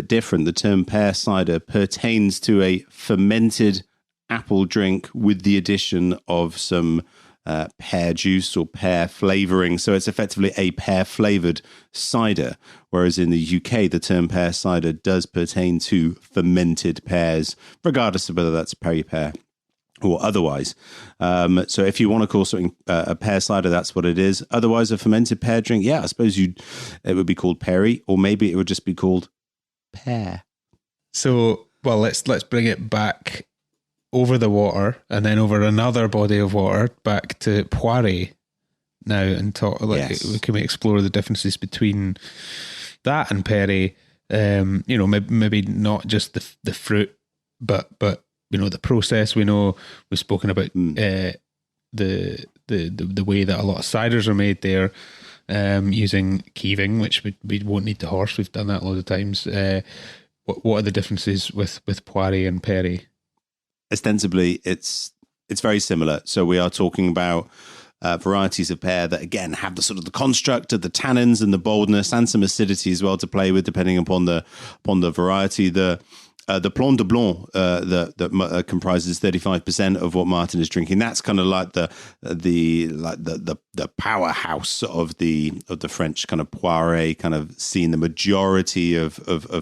different. The term pear cider pertains to a fermented apple drink with the addition of some pear juice or pear flavoring. So it's effectively a pear flavored cider, whereas in the UK, the term pear cider does pertain to fermented pears, regardless of whether that's Perry pear or otherwise. So if you want to call something a pear cider, that's what it is. Otherwise, a fermented pear drink, yeah, I suppose it would be called Perry, or maybe it would just be called pear. So, well, let's bring it back over the water and then over another body of water back to Poiré now, and talk. We can explore the differences between that and Perry. Maybe not just the fruit, but you know, the process. We know we've spoken about the way that a lot of ciders are made there, using keeving, which we won't need to horse. We've done that a lot of times. What are the differences with Poiré and Perry? Ostensibly, it's very similar. So we are talking about varieties of pear that, again, have the sort of the construct of the tannins and the boldness and some acidity as well to play with, depending upon the variety. the Plon de Blanc that comprises 35% of what Martyn is drinking. That's kind of like the powerhouse of the French kind of poiré kind of scene. The majority of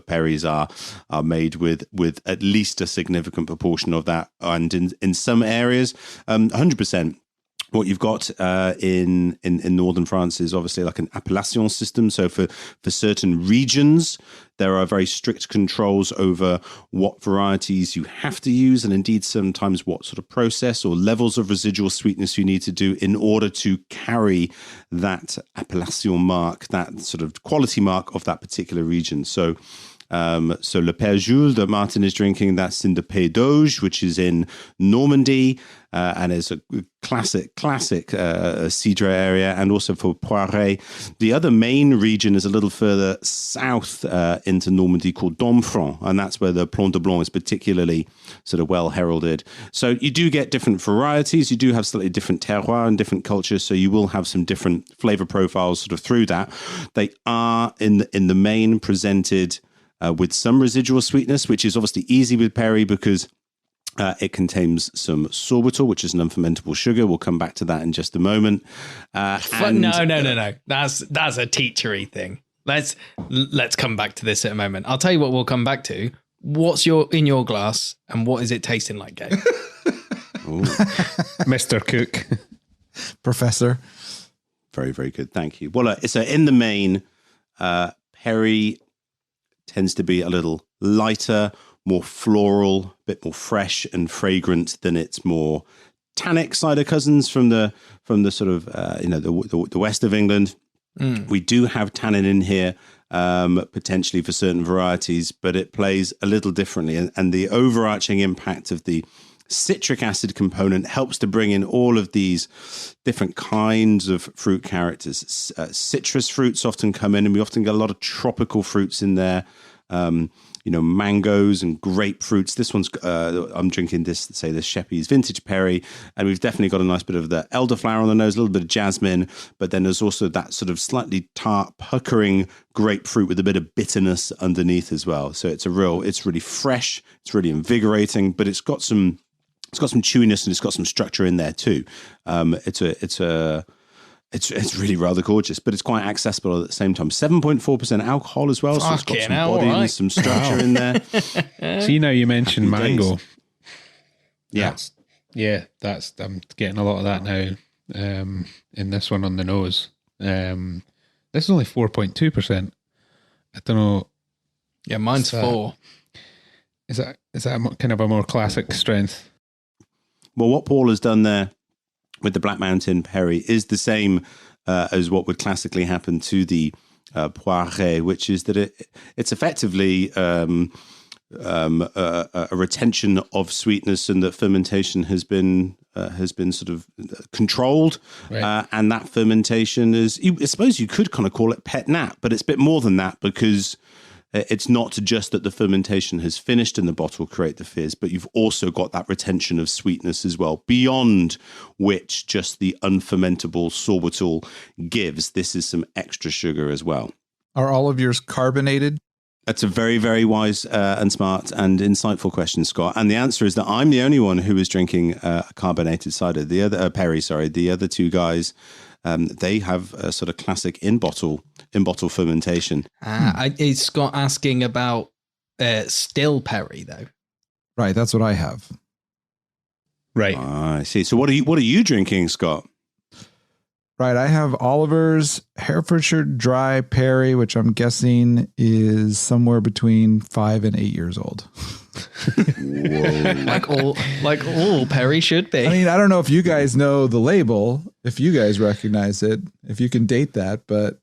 Perrys are made with at least a significant proportion of that, and in some areas 100%. What you've got in northern France is obviously like an appellation system. So for certain regions, there are very strict controls over what varieties you have to use, and indeed sometimes what sort of process or levels of residual sweetness you need to do in order to carry that appellation mark, that sort of quality mark of that particular region. So Le Père Jules that Martyn is drinking, that's in the Pays d'Auge, which is in Normandy, and is a classic cidre area, and also for Poiré. The other main region is a little further south into Normandy called Domfront, and that's where the Plon de Blanc is particularly sort of well heralded. So you do get different varieties, you do have slightly different terroir and different cultures, so you will have some different flavor profiles sort of through that. They are in the main presented with some residual sweetness, which is obviously easy with Perry because it contains some sorbitol, which is an unfermentable sugar. We'll come back to that in just a moment. No. That's a teachery thing. Let's come back to this in a moment. I'll tell you what we'll come back to. What's in your glass, and what is it tasting like, Gabe? Mr. Cook. Professor. Very, very good. Thank you. Well, so in the main, Perry tends to be a little lighter, more floral, a bit more fresh and fragrant than its more tannic cider cousins from the sort of the west of England. We do have tannin in here, potentially for certain varieties, but it plays a little differently, and the overarching impact of the citric acid component helps to bring in all of these different kinds of fruit characters. Citrus fruits often come in, and we often get a lot of tropical fruits in there. Mangoes and grapefruits. This one's, I'm drinking this Sheppey's Vintage Perry, and we've definitely got a nice bit of the elderflower on the nose, a little bit of jasmine, but then there's also that sort of slightly tart, puckering grapefruit with a bit of bitterness underneath as well. So it's really fresh, it's really invigorating, but it's got some chewiness and it's got some structure in there too. It's really rather gorgeous, but it's quite accessible at the same time. 7.4% alcohol as well, so it's got some body and some structure in there. See, now you mentioned mango. Days. That's I'm getting a lot of that now in this one on the nose. This is only 4.2%. I don't know. Yeah, mine's 4. Is that kind of a more classic strength? Well, what Paul has done there with the Black Mountain Perry is the same as what would classically happen to the Poiré, which is that it's effectively a retention of sweetness, and that fermentation has been sort of controlled, right. And that fermentation is, I suppose you could kind of call it pet nat, but it's a bit more than that, because it's not just that the fermentation has finished in the bottle create the fizz, but you've also got that retention of sweetness as well, beyond which just the unfermentable sorbitol gives. This is some extra sugar as well. Are all of yours carbonated? That's a very, very wise and smart and insightful question, Scott. And the answer is that I'm the only one who is drinking a carbonated cider. The other Perry, the other two guys, they have a sort of classic in bottle fermentation. Is Scott asking about still Perry though? Right, that's what I have. Right. I see. So what are you drinking, Scott? Right, I have Oliver's Herefordshire Dry Perry, which I'm guessing is somewhere between 5 and 8 years old. Whoa. like all Perry should be. I mean, I don't know if you guys know the label, if you guys recognize it, if you can date that, but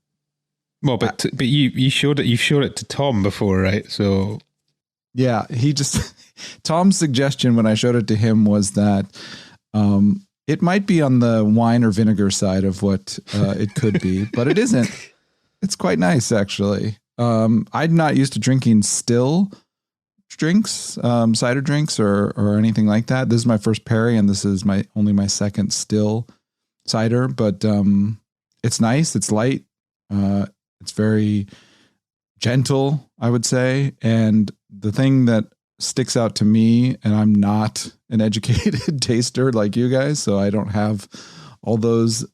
but you showed it to Tom before, right? So yeah, Tom's suggestion when I showed it to him was that it might be on the wine or vinegar side of what it could be, but it isn't. It's quite nice, actually. I'm not used to drinking still drinks, cider drinks or anything like that. This is my first Perry, and this is only my second still cider, but it's nice. It's light. It's very gentle, I would say. And the thing that sticks out to me, and I'm not an educated taster like you guys, so I don't have all those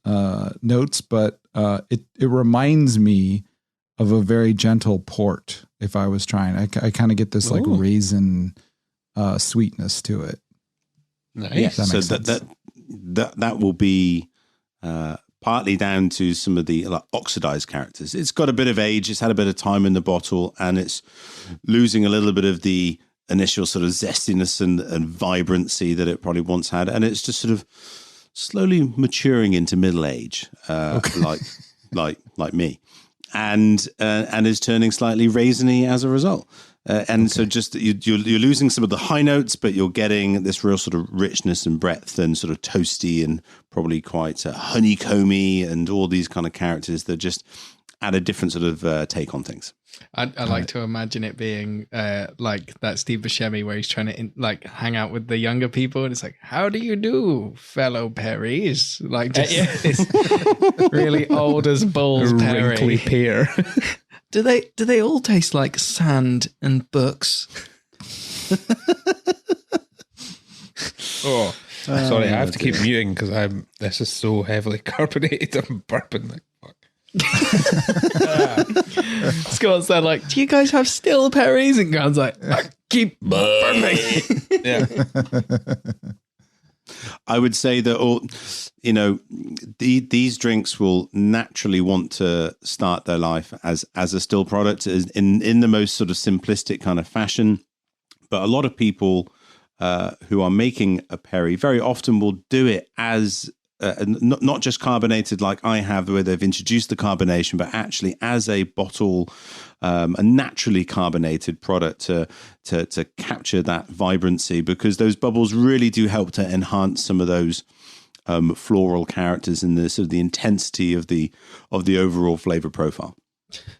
notes, but it reminds me of a very gentle port. If I was trying, I kind of get this like raisin sweetness to it. Nice. Yeah, That so that will be partly down to some of the like oxidized characters. It's got a bit of age, it's had a bit of time in the bottle, and it's losing a little bit of the initial sort of zestiness and vibrancy that it probably once had, and it's just sort of slowly maturing into middle age, like me, and is turning slightly raisiny as a result. So just you're losing some of the high notes, but you're getting this real sort of richness and breadth and sort of toasty and probably quite honeycomby and all these kind of characters that just add a different sort of take on things. I like to imagine it being like that Steve Buscemi where he's trying to hang out with the younger people, and it's like, how do you do, fellow Perrys? Like just this really old as balls Perry. Wrinkly pear. Do they all taste like sand and books? Sorry, I have to keep muting because this is so heavily carbonated. I'm burping like fuck. Scott's there like, do you guys have still Perrys? And Grant's like, I keep burping. Yeah. I would say that these drinks will naturally want to start their life as a still product in the most sort of simplistic kind of fashion. But a lot of people who are making a Perry very often will do it as not just carbonated like I have, where they've introduced the carbonation, but actually as a bottle, a naturally carbonated product to capture that vibrancy, because those bubbles really do help to enhance some of those floral characters and the sort of the intensity of the overall flavor profile.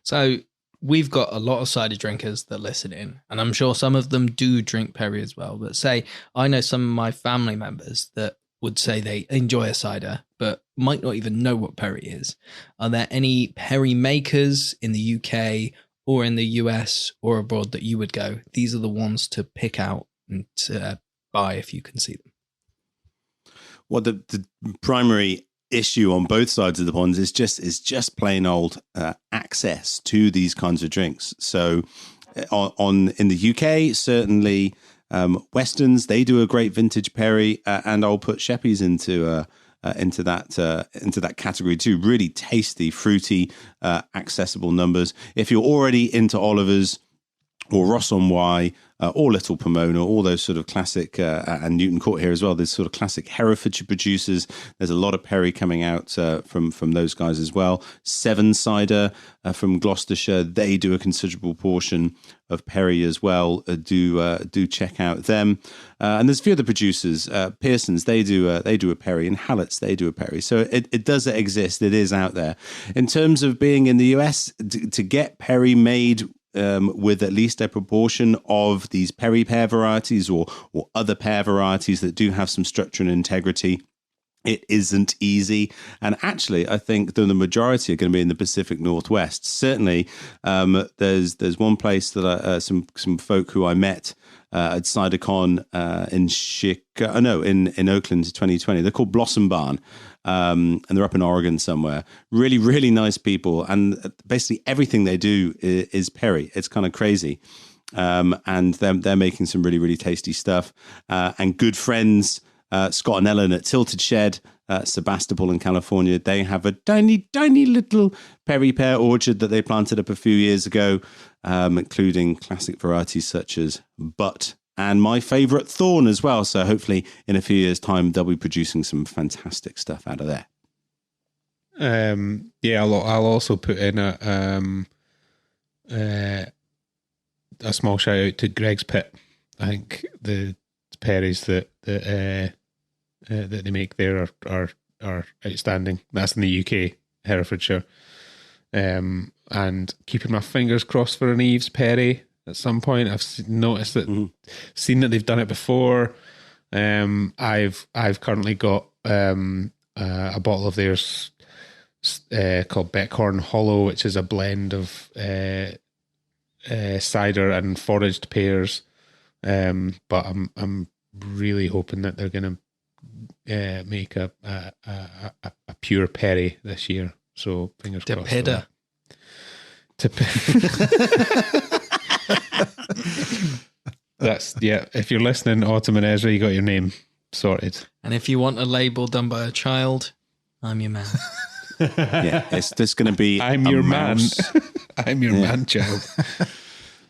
So we've got a lot of cider drinkers that listen in, and I'm sure some of them do drink Perry as well. But say I know some of my family members that would say they enjoy a cider, but might not even know what Perry is. Are there any Perry makers in the UK or in the US or abroad that you would go, these are the ones to pick out and to buy if you can see them? Well, the primary issue on both sides of the pond is just plain old access to these kinds of drinks. So in the UK, certainly Westerns, they do a great vintage Perry, and I'll put Sheppy's into that category too. Really tasty, fruity, accessible numbers. If you're already into Oliver's or Ross on Wye or Little Pomona, all those sort of classic, and Newton Court here as well, there's sort of classic Herefordshire producers. There's a lot of Perry coming out from those guys as well. Seven Cider from Gloucestershire, they do a considerable portion of Perry as well. Do check out them. And there's a few other producers. Pearson's, they do a Perry, and Hallett's, they do a Perry. So it does exist. It is out there. In terms of being in the US, to get Perry made with at least a proportion of these Perry pear varieties or other pear varieties that do have some structure and integrity, it isn't easy. And actually, I think the majority are going to be in the Pacific Northwest. Certainly, there's one place that some folk who I met at CiderCon in Oakland 2020. They're called Blossom Barn. And they're up in Oregon somewhere. Really, really nice people. And basically everything they do is Perry. It's kind of crazy. And they're making some really, really tasty stuff. And good friends, Scott and Ellen at Tilted Shed, Sebastopol in California, they have a tiny, tiny little Perry pear orchard that they planted up a few years ago, including classic varieties such as Butt and my favorite Thorn as well. So hopefully in a few years' time, they'll be producing some fantastic stuff out of there. I'll also put in a small shout out to Greg's Pit. I think the Perrys that they make there are outstanding. That's in the UK, Herefordshire. And keeping my fingers crossed for an Eve's Perry. At some point, I've noticed that, seen that they've done it before. I've currently got a bottle of theirs called Beckhorn Hollow, which is a blend of cider and foraged pears But I'm really hoping that they're going to make a pure Perry this year. So fingers crossed. Pidda. That's if you're listening, Autumn and Ezra, you got your name sorted. And if you want a label done by a child, I'm your man. It's just going to be I'm your mouse. Man. I'm your man child.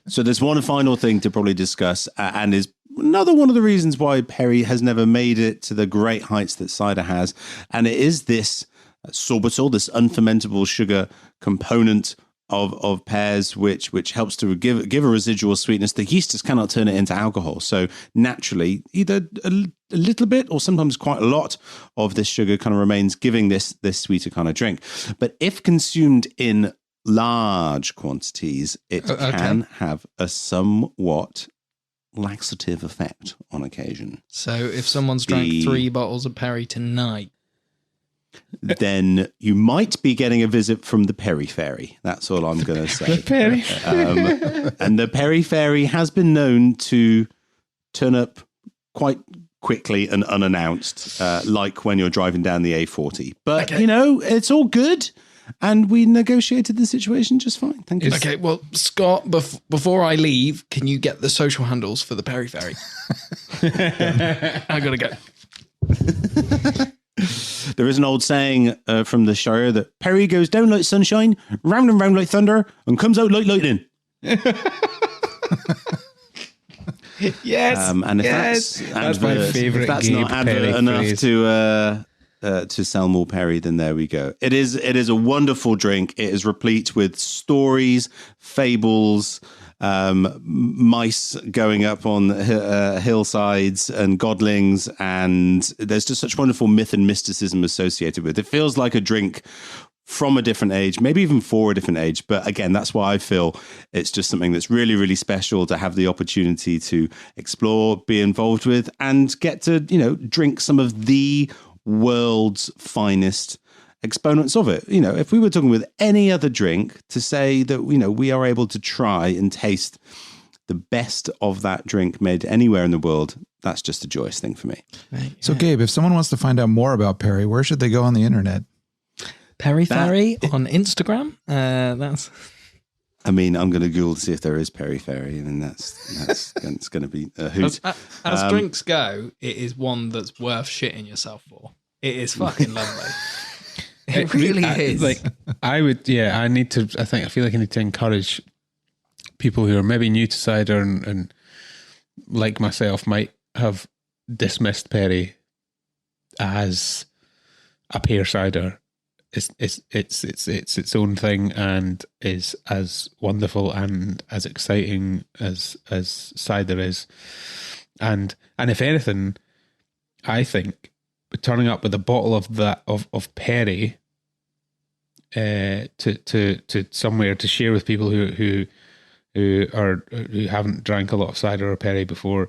So there's one final thing to probably discuss, and is another one of the reasons why Perry has never made it to the great heights that cider has, and it is this sorbitol, this unfermentable sugar component of pears, which helps to give a residual sweetness. The yeasters cannot turn it into alcohol, so naturally, either a little bit or sometimes quite a lot of this sugar kind of remains, giving this sweeter kind of drink. But if consumed in large quantities, it can have a somewhat laxative effect on occasion. So if someone's drank 3 bottles of Perry tonight, then you might be getting a visit from the Perry Fairy. That's all I'm going to say. The Perry. And the Perry Fairy has been known to turn up quite quickly and unannounced, like when you're driving down the A40. But, it's all good. And we negotiated the situation just fine. Thank you. Okay, well, Scott, before I leave, can you get the social handles for the Perry Fairy? I got to go. There is an old saying from the Shire that Perry goes down like sunshine, round and round like thunder, and comes out like lightning. Yes. And if that's my favourite. If that's Gabe not advert Perry enough phrase. to sell more Perry, then there we go. It is a wonderful drink. It is replete with stories, fables, mice going up on hillsides and godlings, and there's just such wonderful myth and mysticism associated with it. It feels like a drink from a different age, maybe even for a different age. But again, that's why I feel it's just something that's really, really special to have the opportunity to explore, be involved with, and get to, drink some of the world's finest exponents of it. If we were talking with any other drink, to say that, we are able to try and taste the best of that drink made anywhere in the world, that's just a joyous thing for me. Right, So Gabe, if someone wants to find out more about Perry, where should they go on the internet? Perry Fairy on Instagram. That's. I mean, I'm going to Google to see if there is Perry Fairy, and that's it's going to be a hoot. As drinks go, it is one that's worth shitting yourself for. It is fucking lovely. It really is. I feel like I need to encourage people who are maybe new to cider and like myself might have dismissed Perry as a pear cider. It's its own thing and is as wonderful and as exciting as cider is. And if anything, I think turning up with a bottle of that of Perry to somewhere to share with people who haven't drank a lot of cider or Perry before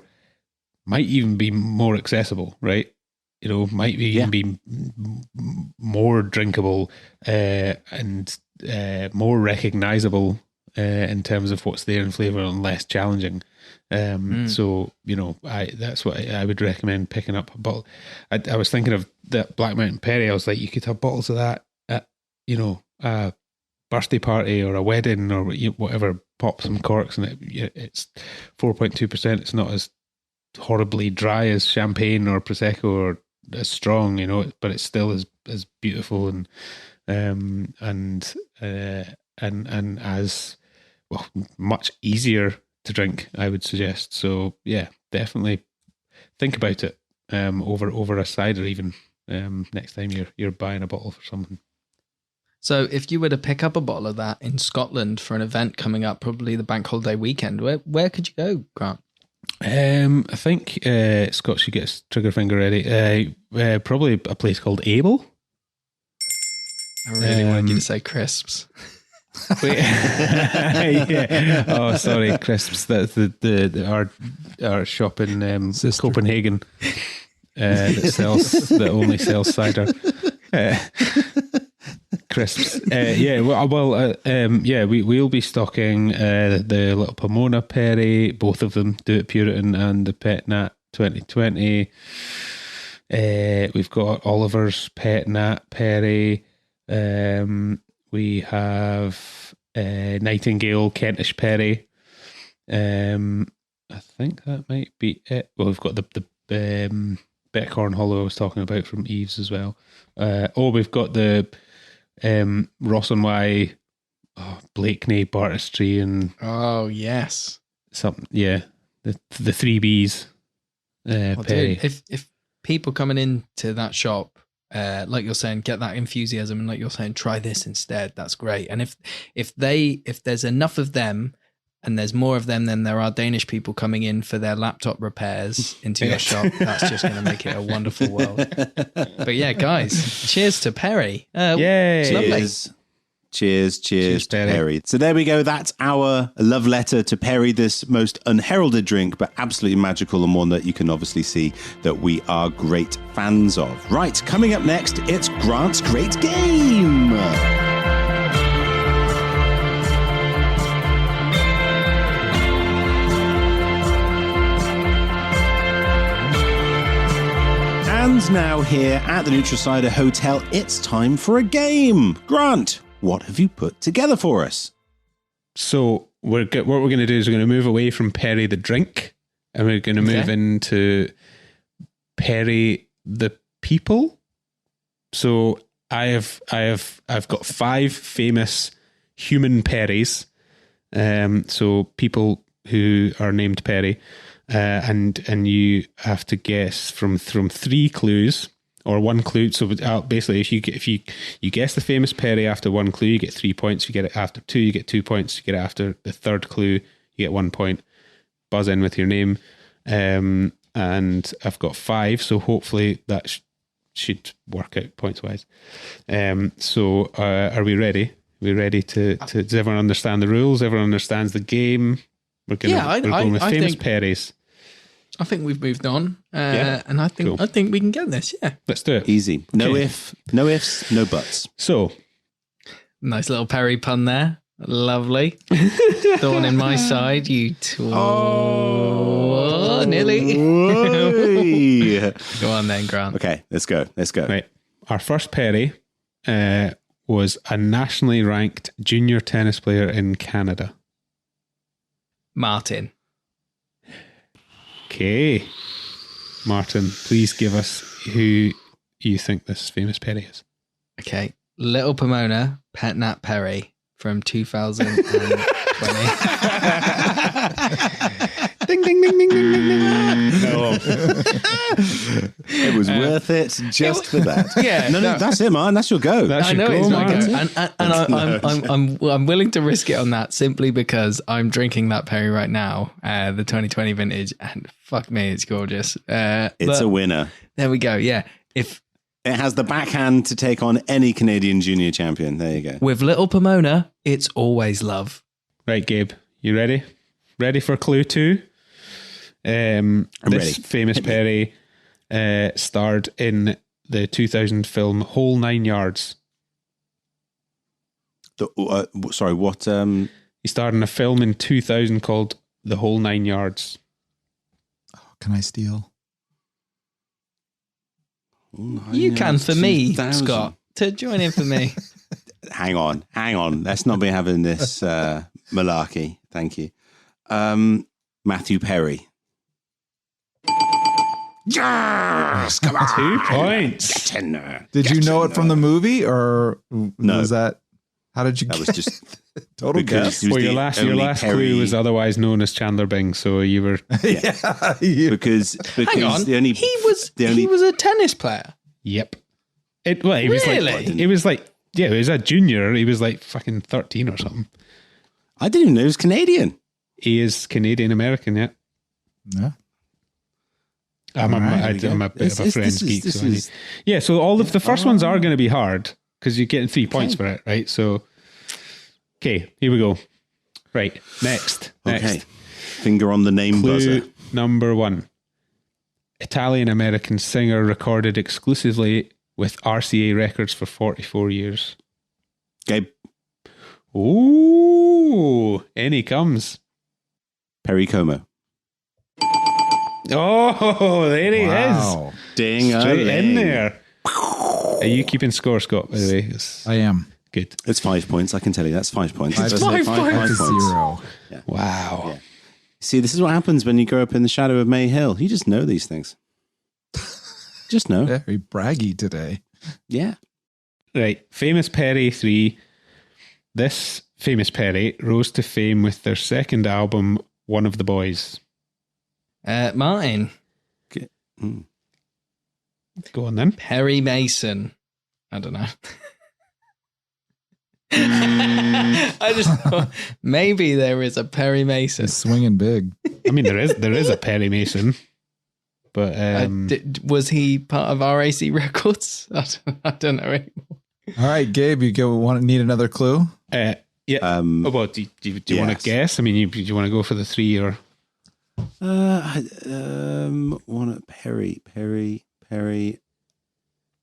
might even be more accessible, right? Might even be more drinkable and more recognizable in terms of what's there in flavour and less challenging. So, that's what I would recommend picking up a bottle. I was thinking of that Black Mountain Perry. I was like, you could have bottles of that at, a birthday party or a wedding or whatever, pop some corks and it's 4.2%. It's not as horribly dry as champagne or Prosecco or as strong, but it's still as beautiful and as well, much easier to drink, I would suggest. So yeah, definitely think about it over a cider even next time you're buying a bottle for someone. So if you were to pick up a bottle of that in Scotland for an event coming up, probably the bank holiday weekend, where could you go, Grant? I think Scott should get his trigger finger ready. Probably a place called Able. I really wanted you to say Crisps. Wait. Yeah. Oh, sorry, Crisps. That's our shop in Copenhagen that only sells cider. Crisps. We'll be stocking the little Pomona Perry, both of them, Do It Puritan and the Pet Nat 2020. We've got Oliver's Pet Nat Perry. We have Nightingale Kentish Perry. I think that might be it. Well, we've got the Betcorn Hollow I was talking about from Eves as well. We've got the Ross and Y, Blakeney, Bartistry, and oh yes, something. Yeah, the 3Bs. Perry. Dude, if people coming into that shop, like you're saying, get that enthusiasm, and like you're saying, try this instead. That's great. And if there's enough of them, and there's more of them than there are Danish people coming in for their laptop repairs into your shop, that's just going to make it a wonderful world. But yeah, guys, cheers to Perry. Yay. Cheers to Perry. So there we go. That's our love letter to Perry, this most unheralded drink, but absolutely magical, and one that you can obviously see that we are great fans of. Right, coming up next, it's Grant's Great Game. And now here at the Neutral Cider Hotel, it's time for a game. Grant, what have you put together for us? So what we're going to do is we're going to move away from Perry the drink, and we're going to move into Perry the people. So I've got 5 famous human Perrys. So people who are named Perry. And you have to guess from 3 clues or 1 clue. So basically, if you guess the famous Perry after 1 clue, you get 3 points. If you get it after 2, you get 2 points. If you get it after the 3rd clue, you get 1 point. Buzz in with your name. And I've got 5, so hopefully that should work out points wise. So are we ready? Are we ready to does everyone understand the rules? Everyone understands the game? We're going with famous Perrys. I think we've moved on, and I think we can get this. Yeah, let's do it. Easy. No ifs, no buts. So, nice little Perry pun there. Lovely. Thorn in my side, you. Nearly. Go on then, Grant. Okay, let's go. Right, our first Perry was a nationally ranked junior tennis player in Canada. Martyn. Okay. Martyn, please give us who you think this famous Perry is. Okay. Little Pomona, Pet Nat Perry from 2020. Ding, ding, ding, ding, ding, ding, ding. No. It was worth it just for that. Yeah. No, that's it, man. That's your go. I know it's my go. And I'm willing to risk it on that simply because I'm drinking that Perry right now, the 2020 vintage, and fuck me, it's gorgeous. It's a winner. There we go. Yeah. If it has the backhand to take on any Canadian junior champion. There you go. With Little Pomona, it's always love. Right, Gabe, you ready? Ready for clue 2? I'm this ready. famous Perry starred in the 2000 film Whole 9 Yards. Sorry, what? He starred in a film in 2000 called The Whole 9 Yards. Oh, can I steal? You can for me, Scott, to join in for me. Hang on. Let's not be having this malarkey. Thank you. Matthew Perry. Yes, come on. 2 points. Did you know it from the movie, or was that? How did you? That was just total guess. Well, your last clue was otherwise known as Chandler Bing, so you were because hang on. He was a tennis player. Yep. He was a junior. He was like fucking 13 or something. I didn't even know he was Canadian. He is Canadian American, yeah. Yeah. I'm a bit of a French geek. So all of the first ones are going to be hard because you're getting 3 points for it, right? So, okay, here we go. Right, next. Okay, finger on the name clue buzzer. Number 1. Italian-American singer recorded exclusively with RCA Records for 44 years. Gabe. Ooh, in he comes. Perry Como. Oh, there he is. Ding. Straight in there. Are you keeping score, Scott, by the way? I am. Good. It's 5 points. I can tell you that's 5 points. It's 5 points. 0. Yeah. Wow. Yeah. See, this is what happens when you grow up in the shadow of May Hill. You just know these things. Just know. Very braggy today. Yeah. Right. Famous Perry 3. This Famous Perry rose to fame with their second album, One of the Boys. Martin. Go on then. Perry Mason. I don't know. I just thought maybe there is a Perry Mason. He's swinging big. I mean, there is a Perry Mason, but was he part of RAC Records? I don't know anymore. All right, Gabe, you need another clue? yeah. Well, do you want to guess? I mean, do you want to go for the 3 or? Perry.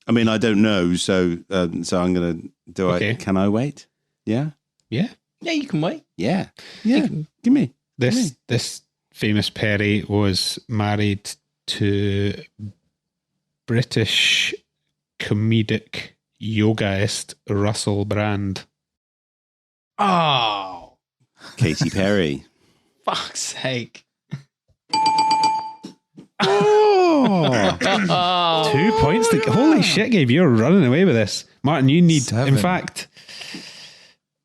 I mean, I don't know, so I'm gonna do Okay. it. Can I wait? Yeah. Yeah, you can wait. Yeah. Give me. This Famous Perry was married to British comedic yogaist Russell Brand. Oh, Katy Perry. fuck's sake. Oh, 2 points. Holy shit, Gabe, you're running away with this. Martin, you need, 7. in fact,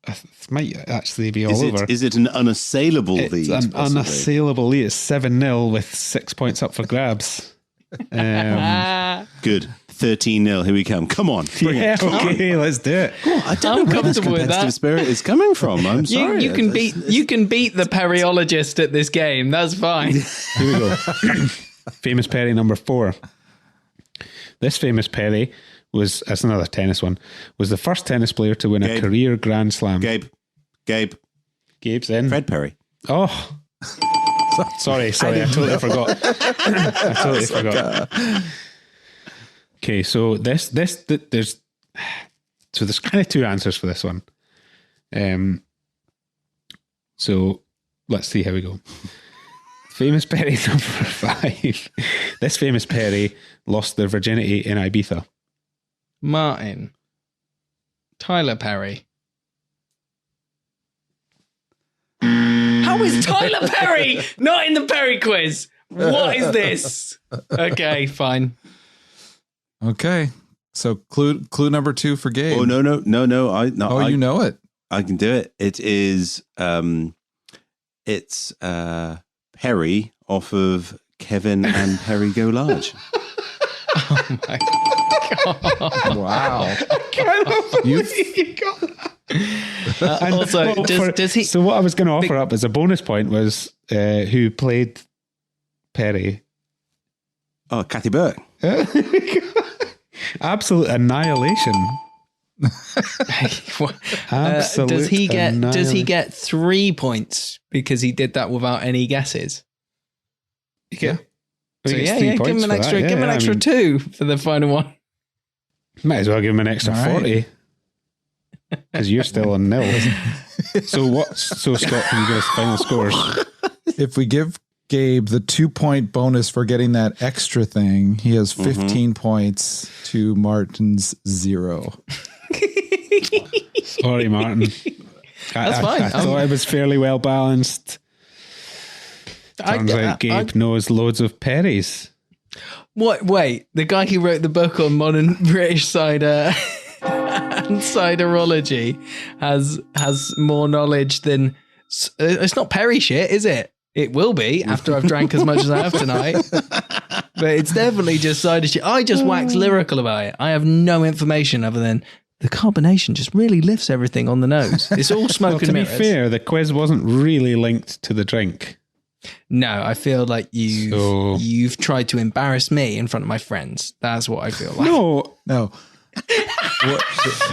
this might actually be all over. Is it an unassailable lead? It's an possibly? unassailable lead. It's 7-0 with 6 points up for grabs. Good. 13-0. Here we come. Come on. Bring it. Come on. Okay, let's do it. I don't know where this comfortable with competitive that. spirit is coming from. I'm sorry. You can beat the Perryologist at this game. That's fine. Here we go. Famous Perry number 4. This Famous Perry was, that's another tennis one, was the first tennis player to win a career Grand Slam. Gabe. Gabe's in. Fred Perry. Oh. Sorry, I totally forgot. I totally forgot. Okay, so there's kind of 2 answers for this one. So let's see how we go. Famous Perry number 5. This Famous Perry lost their virginity in Ibiza. Martin. Tyler Perry. How is Tyler Perry not in the Perry quiz? What is this? Okay, fine. Okay. So clue number 2 for Gabe. Oh, no. You know it. I can do it. It is, it's Perry off of Kevin and Perry Go Large. Oh my God. Wow. I can't believe you got that. Also, does he... So what I was going to offer up as a bonus point was who played Perry. Oh, Kathy Burke. Absolute annihilation. Absolute does he annihilation. get 3 points because he did that without any guesses? Yeah. So give him an extra 2 for the final one. Might as well give him an extra 40 because you're still on 0. So Scott, can you give us final scores? If we give Gabe the 2-point bonus for getting that extra thing, he has 15 points to Martin's 0. Sorry, Martin. That's fine. I thought I was fairly well balanced. Turns out Gabe knows loads of Perrys. What? Wait, the guy who wrote the book on modern British cider and ciderology has more knowledge than... It's not Perry shit, is it? It will be after I've drank as much as I have tonight. But it's definitely just cider shit. I just wax lyrical about it. I have no information other than the carbonation just really lifts everything on the nose. It's all smoke and mirrors. To be fair, the quiz wasn't really linked to the drink. No, I feel like you've tried to embarrass me in front of my friends. That's what I feel like. No.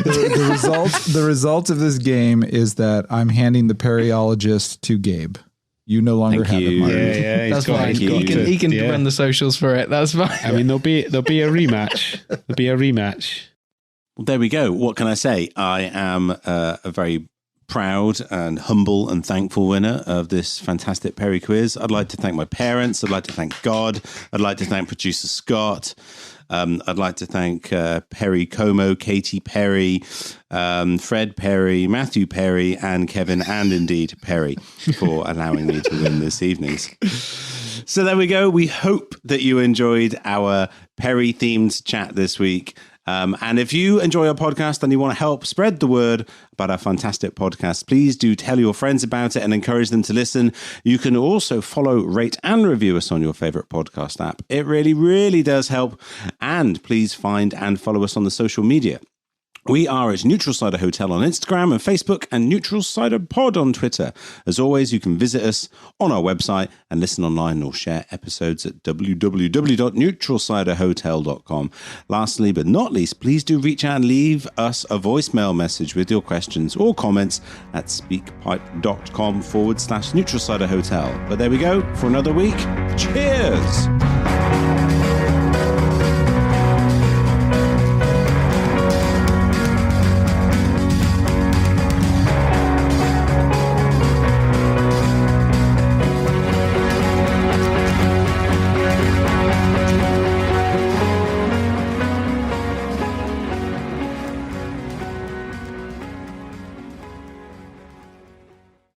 The result of this game is that I'm handing the Perryologist to Gabe. You no longer have it, Martin. Yeah, that's fine. He can run the socials for it. That's fine. I mean, there'll be a rematch. There'll be a rematch. There we go. What can I say? I am a very proud and humble and thankful winner of this fantastic Perry quiz. I'd like to thank my parents. I'd like to thank God. I'd like to thank producer Scott. I'd like to thank Perry Como, Katy Perry, Fred Perry, Matthew Perry, and Kevin, and indeed Perry, for allowing me to win this evening's. So there we go. We hope that you enjoyed our Perry-themed chat this week. And if you enjoy our podcast and you want to help spread the word about our fantastic podcast, please do tell your friends about it and encourage them to listen. You can also follow, rate, and review us on your favorite podcast app. It really, really does help. And please find and follow us on the social media. We are at Neutral Cider Hotel on Instagram and Facebook, and Neutral Cider Pod on Twitter. As always, you can visit us on our website and listen online or share episodes at www.neutralciderhotel.com. Lastly, but not least, please do reach out and leave us a voicemail message with your questions or comments at speakpipe.com/Neutral Cider Hotel. But there we go for another week. Cheers!